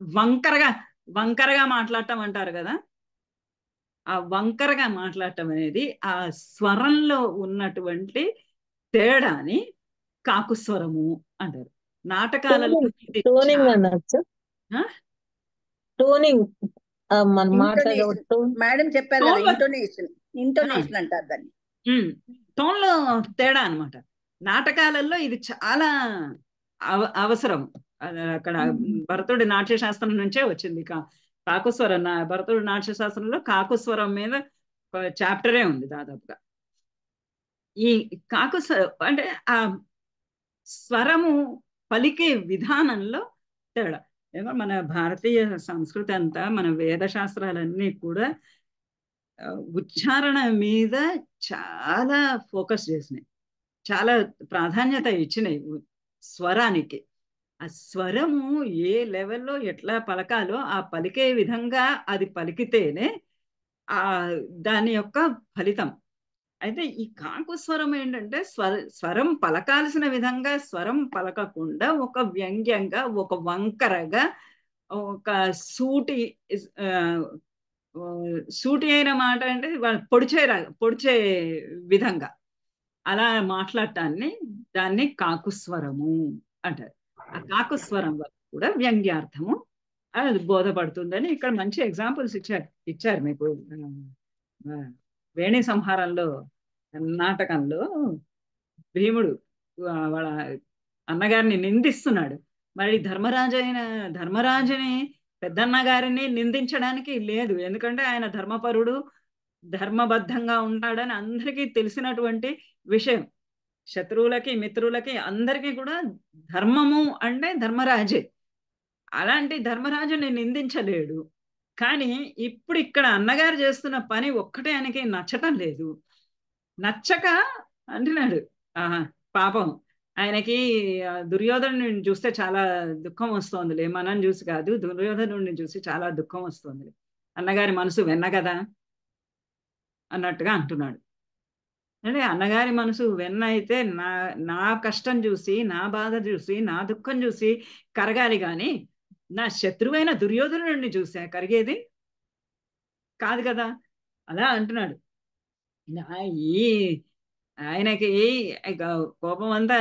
వంకరగా మాట్లాడటం అంటారు కదా, ఆ వంకరగా మాట్లాడటం అనేది ఆ స్వరంలో ఉన్నటువంటి తేడాని కాకుస్వరము అంటారు. నాటకాలలో మేడం చెప్పారు కదా, ఇంటోనేషన్ అంటారు దాన్ని. టోన్లో తేడా అనమాట. నాటకాలలో ఇది చాలా అవసరం. అక్కడ భరతుడి నాట్యశాస్త్రం నుంచే వచ్చింది కాకుస్వరం. భరతుడి నాట్యశాస్త్రంలో కాకుస్వరం మీద చాప్టరే ఉంది దాదాపుగా. ఈ కాకుస్వరం అంటే ఆ స్వరము పలికే విధానంలో తేడా. ఏమో మన భారతీయ సంస్కృతి అంతా, మన వేద శాస్త్రాలన్నీ కూడా ఉచ్చారణ మీద చాలా ఫోకస్ చేసినాయి, చాలా ప్రాధాన్యత ఇచ్చినాయి స్వరానికి. ఆ స్వరము ఏ లెవెల్లో ఎట్లా పలకాలో ఆ పలికే విధంగా అది పలికితేనే ఆ దాని యొక్క ఫలితం. అయితే ఈ కాకు స్వరం ఏంటంటే స్వరం పలకాల్సిన విధంగా స్వరం పలకకుండా ఒక వ్యంగ్యంగా, ఒక వంకరగా, ఒక సూటి ఆ, ఆ, సూటి అయిన మాట అంటే పొడిచే విధంగా అలా మాట్లాడటాన్ని దాన్ని కాకుస్వరము అంటారు. ఆ కాకుస్వరం వల్ల కూడా వ్యంగ్యార్థము అది బోధపడుతుందని ఇక్కడ మంచి ఎగ్జాంపుల్స్ ఇచ్చారు మీకు. ఆ, వేణి సంహారంలో నాటకంలో భీముడు వాళ్ళ అన్నగారిని నిందిస్తున్నాడు. మరి ధర్మరాజుని పెద్దన్న గారిని నిందించడానికి లేదు, ఎందుకంటే ఆయన ధర్మపరుడు, ధర్మబద్ధంగా ఉంటాడని అందరికీ తెలిసినటువంటి విషయం. శత్రువులకి మిత్రులకి అందరికీ కూడా ధర్మము అంటే ధర్మరాజే. అలాంటి ధర్మరాజుని నిందించలేడు. కానీ ఇప్పుడు ఇక్కడ అన్నగారు చేస్తున్న పని ఒక్కటే ఆయనకి నచ్చటం లేదు. నచ్చక అంటున్నాడు, ఆహా పాపం ఆయనకి దుర్యోధనుడిని చూస్తే చాలా దుఃఖం వస్తోందిలే, మనం చూసి కాదు దుర్యోధనుడిని చూసి చాలా దుఃఖం వస్తుంది, అన్నగారి మనసు వెన్న కదా అన్నట్టుగా అంటున్నాడు. అంటే అన్నగారి మనసు వెన్న అయితే నా కష్టం చూసి, నా బాధ చూసి, నా దుఃఖం చూసి కరగాలి కానీ నా శత్రువైన దుర్యోధనుడిని చూసా కరిగేది కాదు కదా. అలా అంటున్నాడు. ఈ ఆయనకి కోపం అంతా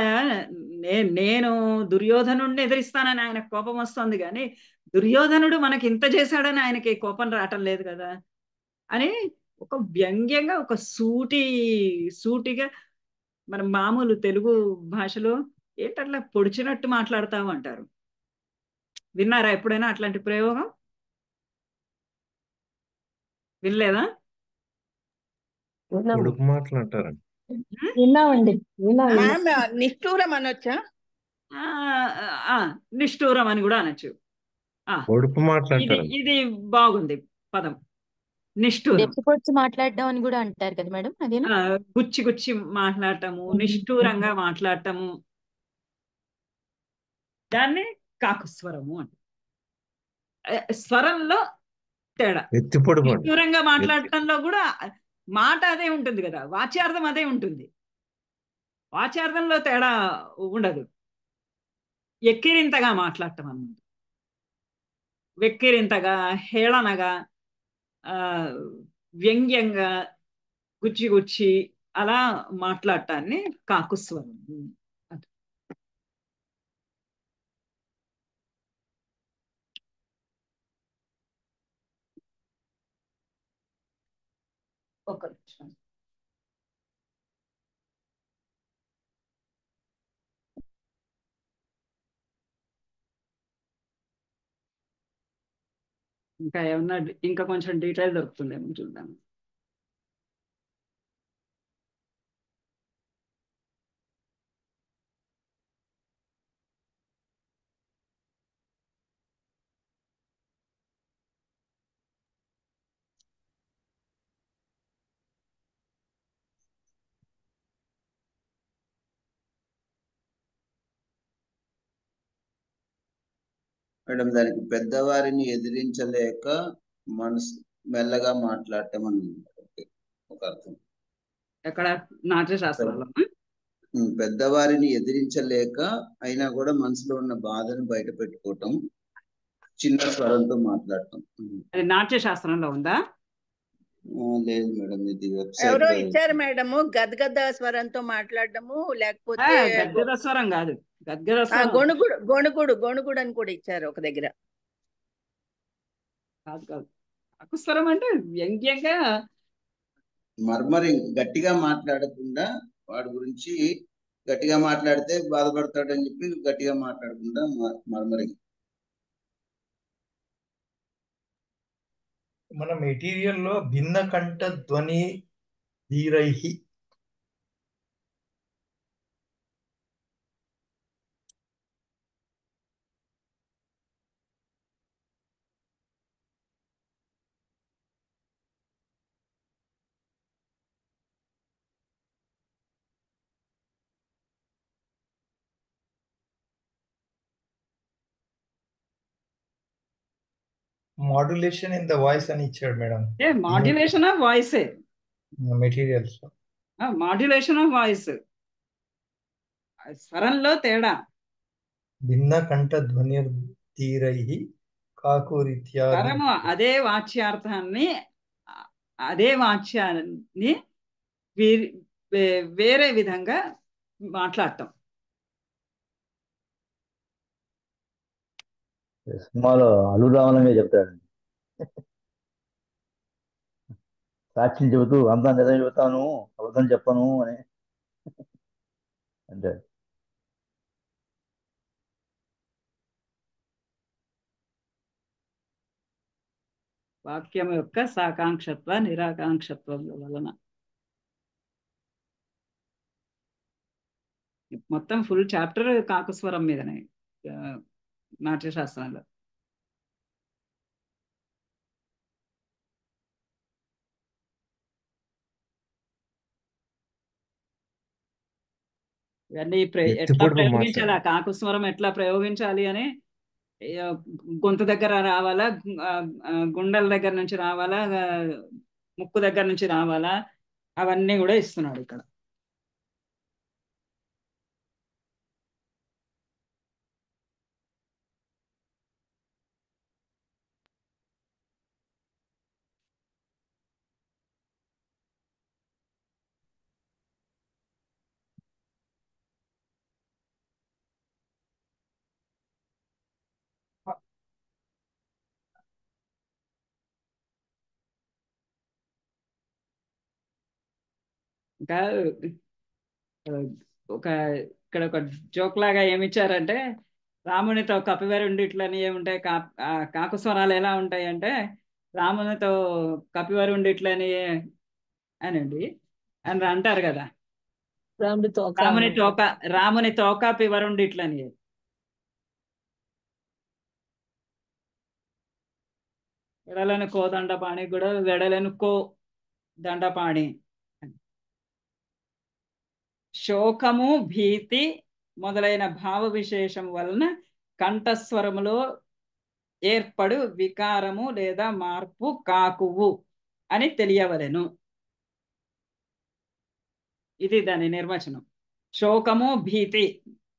నేను దుర్యోధనుడిని ఎదిరిస్తానని ఆయన కోపం వస్తుంది, కానీ దుర్యోధనుడు మనకి ఇంత చేశాడని ఆయనకి కోపం రావటం లేదు కదా అని ఒక వ్యంగ్యంగా, ఒక సూటిగా మన మామూలు తెలుగు భాషలో ఏంటట్లా పొడిచినట్టు మాట్లాడతావు అంటారు. విన్నారా ఎప్పుడైనా అట్లాంటి ప్రయోగం? వినలేదా? పొడుపు మాటలు అంటారండి. విన్నామండి. మ్యామ్ నిష్ఠూరం అనొచ్చా? నిష్ఠూరం అని కూడా అనొచ్చు. పొడుపు మాటలు అంటారండి. ఇది బాగుంది పదం, నిష్ఠూరం. దెప్పిపొడిచి మాట్లాడడం అని కూడా అంటారు కదా మేడం, అదేనా? గుచ్చి మాట్లాడటము, నిష్ఠూరంగా మాట్లాడటము, దాన్ని కాకుస్వరము అంట. స్వరంలో తేడా. నిష్ఠూరంగా మాట్లాడటంలో కూడా మాట అదే ఉంటుంది కదా, వాచ్యార్థం అదే ఉంటుంది, వాచ్యార్థంలో తేడా ఉండదు. ఎక్కిరింతగా మాట్లాడటం అన్నమాట, వెక్కిరింతగా, హేళనగా, వ్యంగ్యంగా, గుచ్చి అలా మాట్లాడటాన్ని కాకుస్వరం. ఒక నిమిషం. ఇంకా ఏమన్నా ఇంకా కొంచెం డీటెయిల్ దొరుకుతుందేమో చూద్దాం. మేడం దానికి పెద్దవారిని ఎదిరించలేక మనసు మెల్లగా మాట్లాడటం అని ఒక అర్థం. ఎక్కడ నాట్యశాస్త్రంలో పెద్దవారిని ఎదిరించలేక అయినా కూడా మనసులో ఉన్న బాధను బయట పెట్టుకోవటం, చిన్న స్వరంతో మాట్లాడటం. అది నాట్యశాస్త్రంలో ఉందా? లేదు మేడం, ఇది ఎవరో వెబ్సైట్ ఇచ్చారు మేడము, గద్గద స్వరంతో మాట్లాడటము, లేకపోతే గద్గద స్వరం కాదు, గద్గద స్వరం గొణుగుడు అని కూడా ఇచ్చారు ఒక దగ్గర. కాదు. కాకుస్వరం అంటే వ్యంగ్యంగా మర్మరింగ్, గట్టిగా మాట్లాడకుండా వాడి గురించి గట్టిగా మాట్లాడితే బాధపడతాడని చెప్పి గట్టిగా మాట్లాడకుండా మర్మరింగ్. మన మెటీరియల్లో భిన్న కంఠ ధ్వని ధీరైహి మాడ్యులేషన్ ఇన్ ద వాయిస్ అని ఇచ్చాడు మేడం మాడ్యులేషన్ ఆఫ్ వాయిసే, మెటీరియల్స్. మాడ్యులేషన్ ఆఫ్ వాయిస్, స్వరంలో తేడా. భిన్న కంఠ ధ్వనిర్ధీరైః కాకురిత్యాది. స్వరము అదే వాచ్యార్థాన్ని, అదే వాచ్యాన్ని వేరే విధంగా మాట్లాడటం. సినిమాలో అల్లు రామలింగ చెప్తాడండి, సాక్ష్యం చెబుతూ అంతా నిజం చెబుతాను అబద్ధం చెప్పను అని అంటే. వాక్యం యొక్క సాకాంక్షత్వ నిరాకాంక్షత్వం వలన మొత్తం ఫుల్ చాప్టర్ కాకుస్వరం మీదనే నాట్యశాస్త్రంలో. ఇవన్నీ ఎట్లా ప్రయోగించాలి, ఆ కాకుస్వరం ఎట్లా ప్రయోగించాలి అని, గొంతు దగ్గర రావాలా, గుండెల దగ్గర నుంచి రావాలా, ముక్కు దగ్గర నుంచి రావాలా, అవన్నీ కూడా ఇస్తున్నాడు ఇక్కడ. ఇంకా ఇక్కడ ఒక జోక్ లాగా ఏమిచ్చారంటే, రామునితో కపివరుండిట్లని ఏముంటాయి, కాకుస్వరాలు ఎలా ఉంటాయి అంటే, రామునితో కపివరుండిట్లని అనండి అని అంటారు కదా, రాముని తోక పివరుండిట్లని. వెడలను కో దండపాణి కూడా వెడలను కో దండపాణి. శోకము, భీతి మొదలైన భావ విశేషం వలన కంఠస్వరములో ఏర్పడు వికారము లేదా మార్పు కాకువు అని తెలియవలెను. ఇది దాని నిర్వచనం. శోకము, భీతి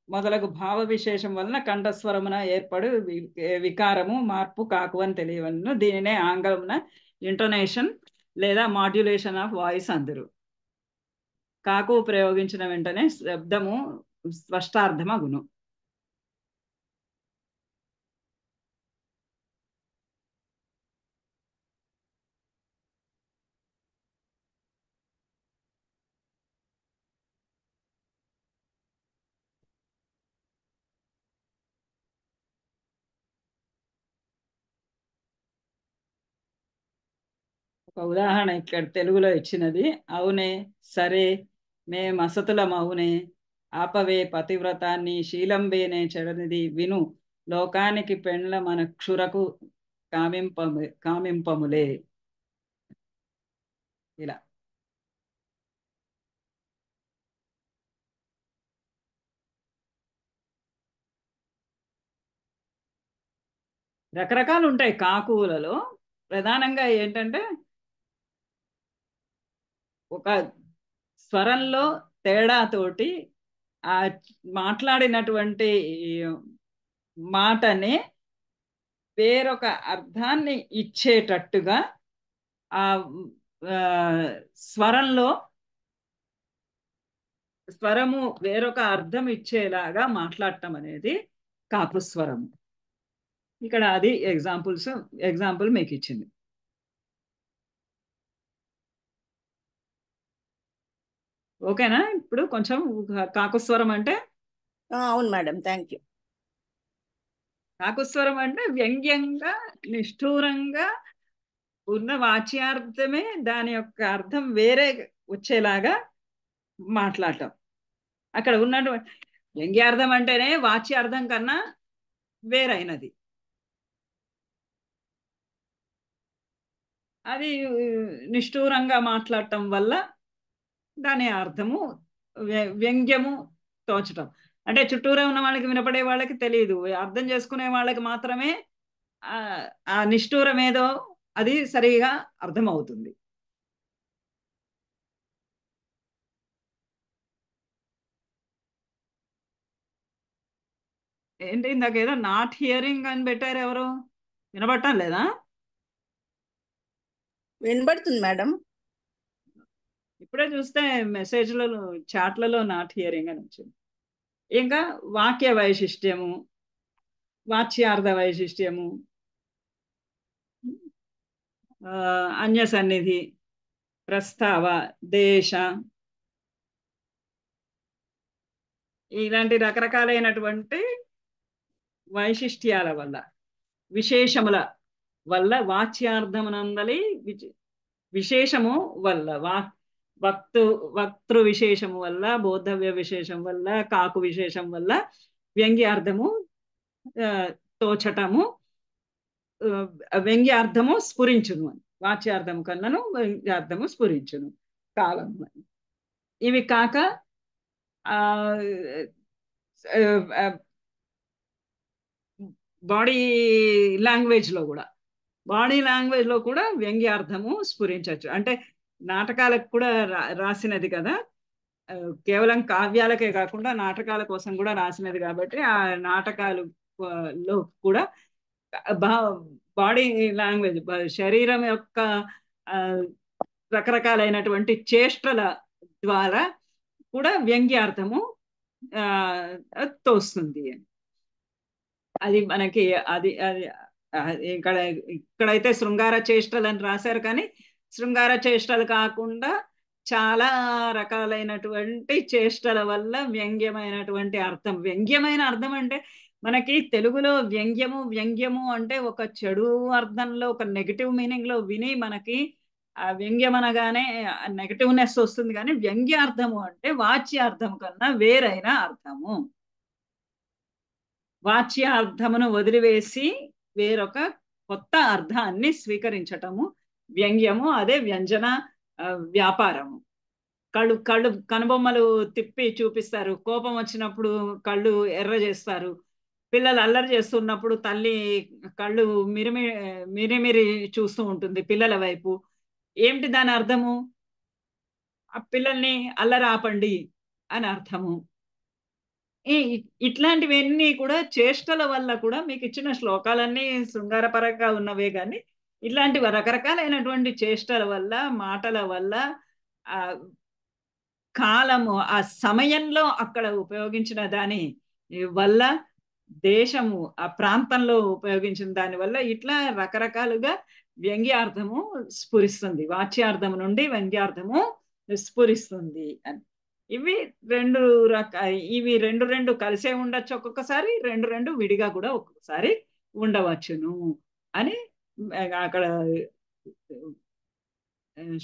మొదలగు భావ విశేషం వలన కంఠస్వరమున ఏర్పడు వికారము మార్పు కాకువు అని తెలియవలెను. దీనినే ఆంగ్లమున ఇంటోనేషన్ లేదా మాడ్యులేషన్ ఆఫ్ వాయిస్ అందరు. కాకు ప్రయోగించిన వెంటనే శబ్దము స్పష్టార్థమగును. ఒక ఉదాహరణ ఇక్కడ తెలుగులో ఇచ్చినది. అవునే, సరే, మే మసతులమవునే, ఆపవే పతివ్రతాన్ని, శీలంబేనే చెడనిది విను, లోకానికి పెండ్ల మన క్షురకు కామింపములే. ఇలా రకరకాలు ఉంటాయి కాకువులలో. ప్రధానంగా ఏంటంటే, ఒక స్వరంలో తేడాతోటి ఆ మాట్లాడినటువంటి మాటని వేరొక అర్థాన్ని ఇచ్చేటట్టుగా ఆ స్వరము వేరొక అర్థం ఇచ్చేలాగా మాట్లాడటం అనేది కాకుస్వరము. ఇక్కడ అది ఎగ్జాంపుల్ మీకు ఇచ్చింది. ఓకేనా? ఇప్పుడు కొంచెం కాకుస్వరం అంటే, అవును మేడం, థ్యాంక్ యూ. కాకుస్వరం అంటే వ్యంగ్యంగా, నిష్ఠూరంగా ఉన్న వాచ్యార్థమే దాని యొక్క అర్థం వేరే వచ్చేలాగా మాట్లాడటం. అక్కడ ఉన్నటువంటి వ్యంగ్యార్థం అంటేనే వాచ్యార్థం కన్నా వేరైనది. అది నిష్ఠూరంగా మాట్లాడటం వల్ల దాని అర్థము వ్యంగ్యము తోచటం. అంటే చుట్టూరా ఉన్న వాళ్ళకి, వినపడే వాళ్ళకి తెలియదు, అర్థం చేసుకునే వాళ్ళకి మాత్రమే ఆ నిష్ఠూరం ఏదో అది సరిగా అర్థమవుతుంది. ఏంటి ఇందాక ఏదో నాట్ హియరింగ్ అని పెట్టారు, ఎవరు వినబడటం లేదా? వినబడుతుంది మేడం. ఇప్పుడే చూస్తే మెసేజ్లలో చాట్లలో నాట్ హియరింగ్ అని వచ్చింది. ఇంకా వాక్య వైశిష్ట్యము, వాచ్యార్థ వైశిష్ట్యము, అన్య సన్నిధి, ప్రస్తావ, దేశ, ఇలాంటి రకరకాలైనటువంటి వైశిష్ట్యాల వల్ల, విశేషముల వల్ల, వాచ్యార్థమునందలి విశేషము వల్ల, వక్తృ విశేషము వల్ల, బోధవ్య విశేషం వల్ల, కాకు విశేషం వల్ల వ్యంగ్యార్థము తోచటము, వ్యంగ్యార్థము స్ఫురించును. వాచ్యార్థము కన్నను వ్యంగ్యార్థము స్ఫురించును కాలము. ఇవి కాక బాడీ లాంగ్వేజ్లో కూడా వ్యంగ్యార్థము స్ఫురించవచ్చు. అంటే నాటకాలకు కూడా రాసినది కదా, కేవలం కావ్యాలకే కాకుండా నాటకాల కోసం కూడా రాసినది కాబట్టి ఆ నాటకాలలో కూడా బాడీ లాంగ్వేజ్, శరీరం యొక్క రకరకాలైనటువంటి చేష్టల ద్వారా కూడా వ్యంగ్యార్థము తోస్తుంది. అది మనకి అది అది ఇక్కడైతే శృంగార చేష్టలు అని రాశారు, కానీ శృంగార చేష్టలు కాకుండా చాలా రకాలైనటువంటి చేష్టల వల్ల వ్యంగ్యమైనటువంటి అర్థం. వ్యంగ్యమైన అర్థం అంటే మనకి తెలుగులో వ్యంగ్యము అంటే ఒక చెడు అర్థంలో, ఒక నెగిటివ్ మీనింగ్ లో విని మనకి ఆ వ్యంగ్యం అనగానే నెగటివ్నెస్ వస్తుంది. కానీ వ్యంగ్యార్థము అంటే వాచ్యార్థం కన్నా వేరైన అర్థము. వాచ్యార్థమును వదిలివేసి వేరొక కొత్త అర్థాన్ని స్వీకరించటము వ్యంగ్యము. అదే వ్యంజన వ్యాపారము. కనుబొమ్మలు తిప్పి చూపిస్తారు, కోపం వచ్చినప్పుడు కళ్ళు ఎర్ర చేస్తారు, పిల్లలు అల్లరి చేస్తున్నప్పుడు తల్లి కళ్ళు మిరిమిరి చూస్తూ ఉంటుంది పిల్లల వైపు. ఏమిటి దాని అర్థము? ఆ పిల్లల్ని అల్లరి ఆపండి అని అర్థము. ఇట్లాంటివన్నీ కూడా చేష్టల వల్ల కూడా, మీకు ఇచ్చిన శ్లోకాలన్నీ శృంగారపరంగా ఉన్నవే, కానీ ఇట్లాంటి రకరకాలైనటువంటి చేష్టల వల్ల, మాటల వల్ల, కాలము ఆ సమయంలో అక్కడ ఉపయోగించిన దాని వల్ల, దేశము ఆ ప్రాంతంలో ఉపయోగించిన దాని వల్ల ఇట్లా రకరకాలుగా వ్యంగ్యార్థము స్ఫురిస్తుంది. వాచ్యార్థము నుండి వ్యంగ్యార్థము స్ఫురిస్తుంది అని. ఇవి రెండు కలిసే ఉండొచ్చు, ఒక్కొక్కసారి రెండు విడిగా కూడా ఒక్కొక్కసారి ఉండవచ్చును అని అక్కడ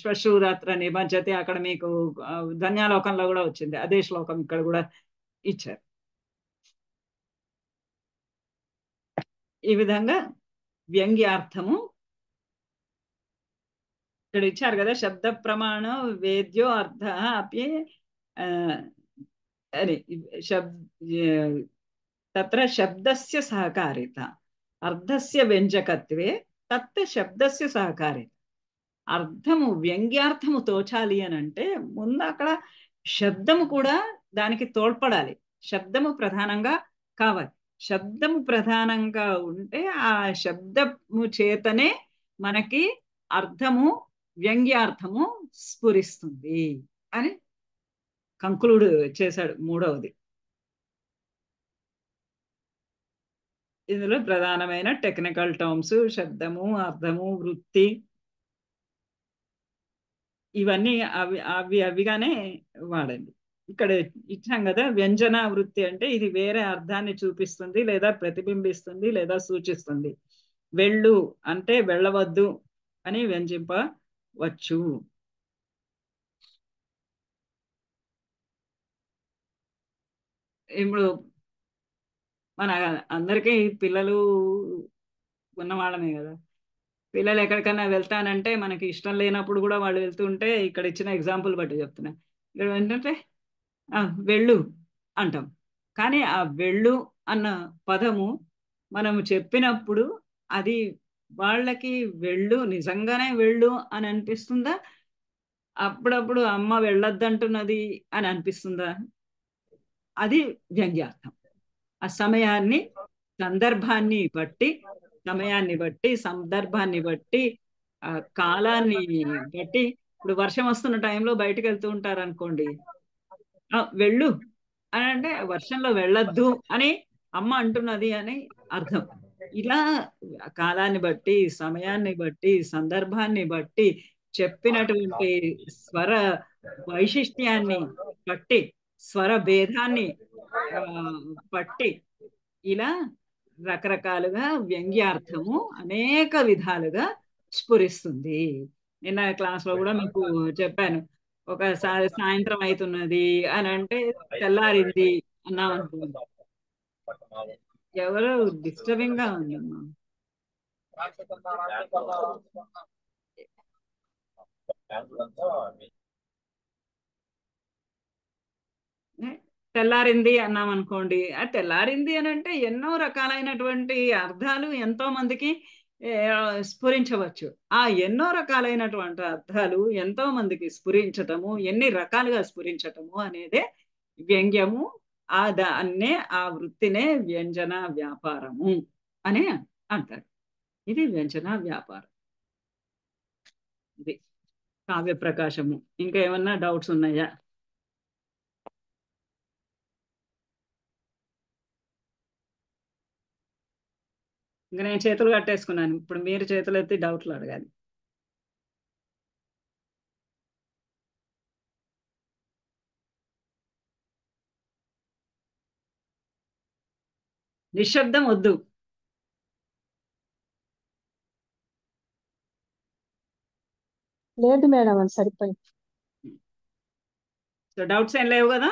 శ్వశ్రూరాత్ర నిమజ్జతి అక్కడ మీకు ధన్యాలోకంలో కూడా వచ్చింది, అదే శ్లోకం ఇక్కడ కూడా ఇచ్చారు. ఈ విధంగా వ్యంగ్యార్థము ఇక్కడ ఇచ్చారు కదా. శబ్ద ప్రమాణం వేద్యో అర్థ అపి తత్ర శబ్దస్య సహకారిత అర్థస్య వ్యంజకత్వే తత్ శబ్దస్య సహకారిత. అర్థము వ్యంగ్యార్థము తోచాలి అని అంటే ముందు అక్కడ శబ్దము కూడా దానికి తోడ్పడాలి. శబ్దము ప్రధానంగా కావాలి. శబ్దము ప్రధానంగా ఉంటే ఆ శబ్దము చేతనే మనకి అర్థము వ్యంగ్యార్థము స్ఫురిస్తుంది అని కంక్లూడ్ చేశాడు. మూడవది ఇందులో ప్రధానమైన టెక్నికల్ టర్మ్స్ శబ్దము, అర్థము, వృత్తి ఇవన్నీ అవిగానే వాడండి. ఇక్కడ ఇచ్చాం కదా వ్యంజన వృత్తి అంటే ఇది వేరే అర్థాన్ని చూపిస్తుంది లేదా ప్రతిబింబిస్తుంది లేదా సూచిస్తుంది. వెళ్ళు అంటే వెళ్ళవద్దు అని వ్యంజింపవచ్చు. ఇప్పుడు మన అందరికీ పిల్లలు ఉన్నవాళ్ళమే కదా. పిల్లలు ఎక్కడికైనా వెళ్తానంటే మనకి ఇష్టం లేనప్పుడు కూడా వాళ్ళు వెళ్తుంటే ఇక్కడ ఇచ్చిన ఎగ్జాంపుల్ బట్టి చెప్తున్నా. ఇక్కడ ఏంటంటే వెళ్ళు అంటాం, కానీ ఆ వెళ్ళు అన్న పదము మనము చెప్పినప్పుడు అది వాళ్ళకి వెళ్ళు నిజంగానే వెళ్ళు అని అనిపిస్తుందా, అప్పుడప్పుడు అమ్మ వెళ్ళొద్దంటున్నది అని అనిపిస్తుందా? అది వ్యంగ్యార్థం. ఆ సమయాన్ని సందర్భాన్ని బట్టి సందర్భాన్ని బట్టి కాలాన్ని బట్టి, ఇప్పుడు వర్షం వస్తున్న టైంలో బయటకు వెళ్తూ ఉంటారు అనుకోండి, వెళ్ళు అని అంటే వర్షంలో వెళ్ళొద్దు అని అమ్మ అంటున్నది అని అర్థం. ఇలా కాలాన్ని బట్టి సమయాన్ని బట్టి సందర్భాన్ని బట్టి చెప్పినటువంటి స్వర వైశిష్ట్యాన్ని బట్టి స్వర భేదాన్ని బట్టి ఇలా రకరకాలుగా వ్యంగ్యార్థము అనేక విధాలుగా స్ఫురిస్తుంది. నిన్న క్లాస్లో కూడా మీకు చెప్పాను, ఒకసారి సాయంత్రం అవుతున్నది అని అంటే తెల్లారింది అన్నాం అనుకోండి. ఎవరో డిస్టర్బింగ్ గా ఉందమ్మా. తెల్లారింది అన్నాం అనుకోండి, ఆ తెల్లారింది అని అంటే ఎన్నో రకాలైనటువంటి అర్థాలు ఎంతో మందికి స్ఫురించవచ్చు. ఆ ఎన్నో రకాలైనటువంటి అర్థాలు ఎంతో మందికి స్ఫురించటము, ఎన్ని రకాలుగా స్ఫురించటము అనేదే వ్యంగ్యము. దాన్నే ఆ వృత్తినే వ్యంజన వ్యాపారము అని అంటారు. ఇది వ్యంజన వ్యాపారం. ఇది కావ్య ప్రకాశము. ఇంకా ఏమన్నా డౌట్స్ ఉన్నాయా? ఇంకా నేను చేతులు కట్టేసుకున్నాను. ఇప్పుడు మీరు చేతులు ఎత్తి డౌట్లు అడగాలి. నిశ్శబ్దం వద్దు. లేదు మేడం, అది సరిపోయింది. సో డౌట్స్ ఏం లేవు కదా?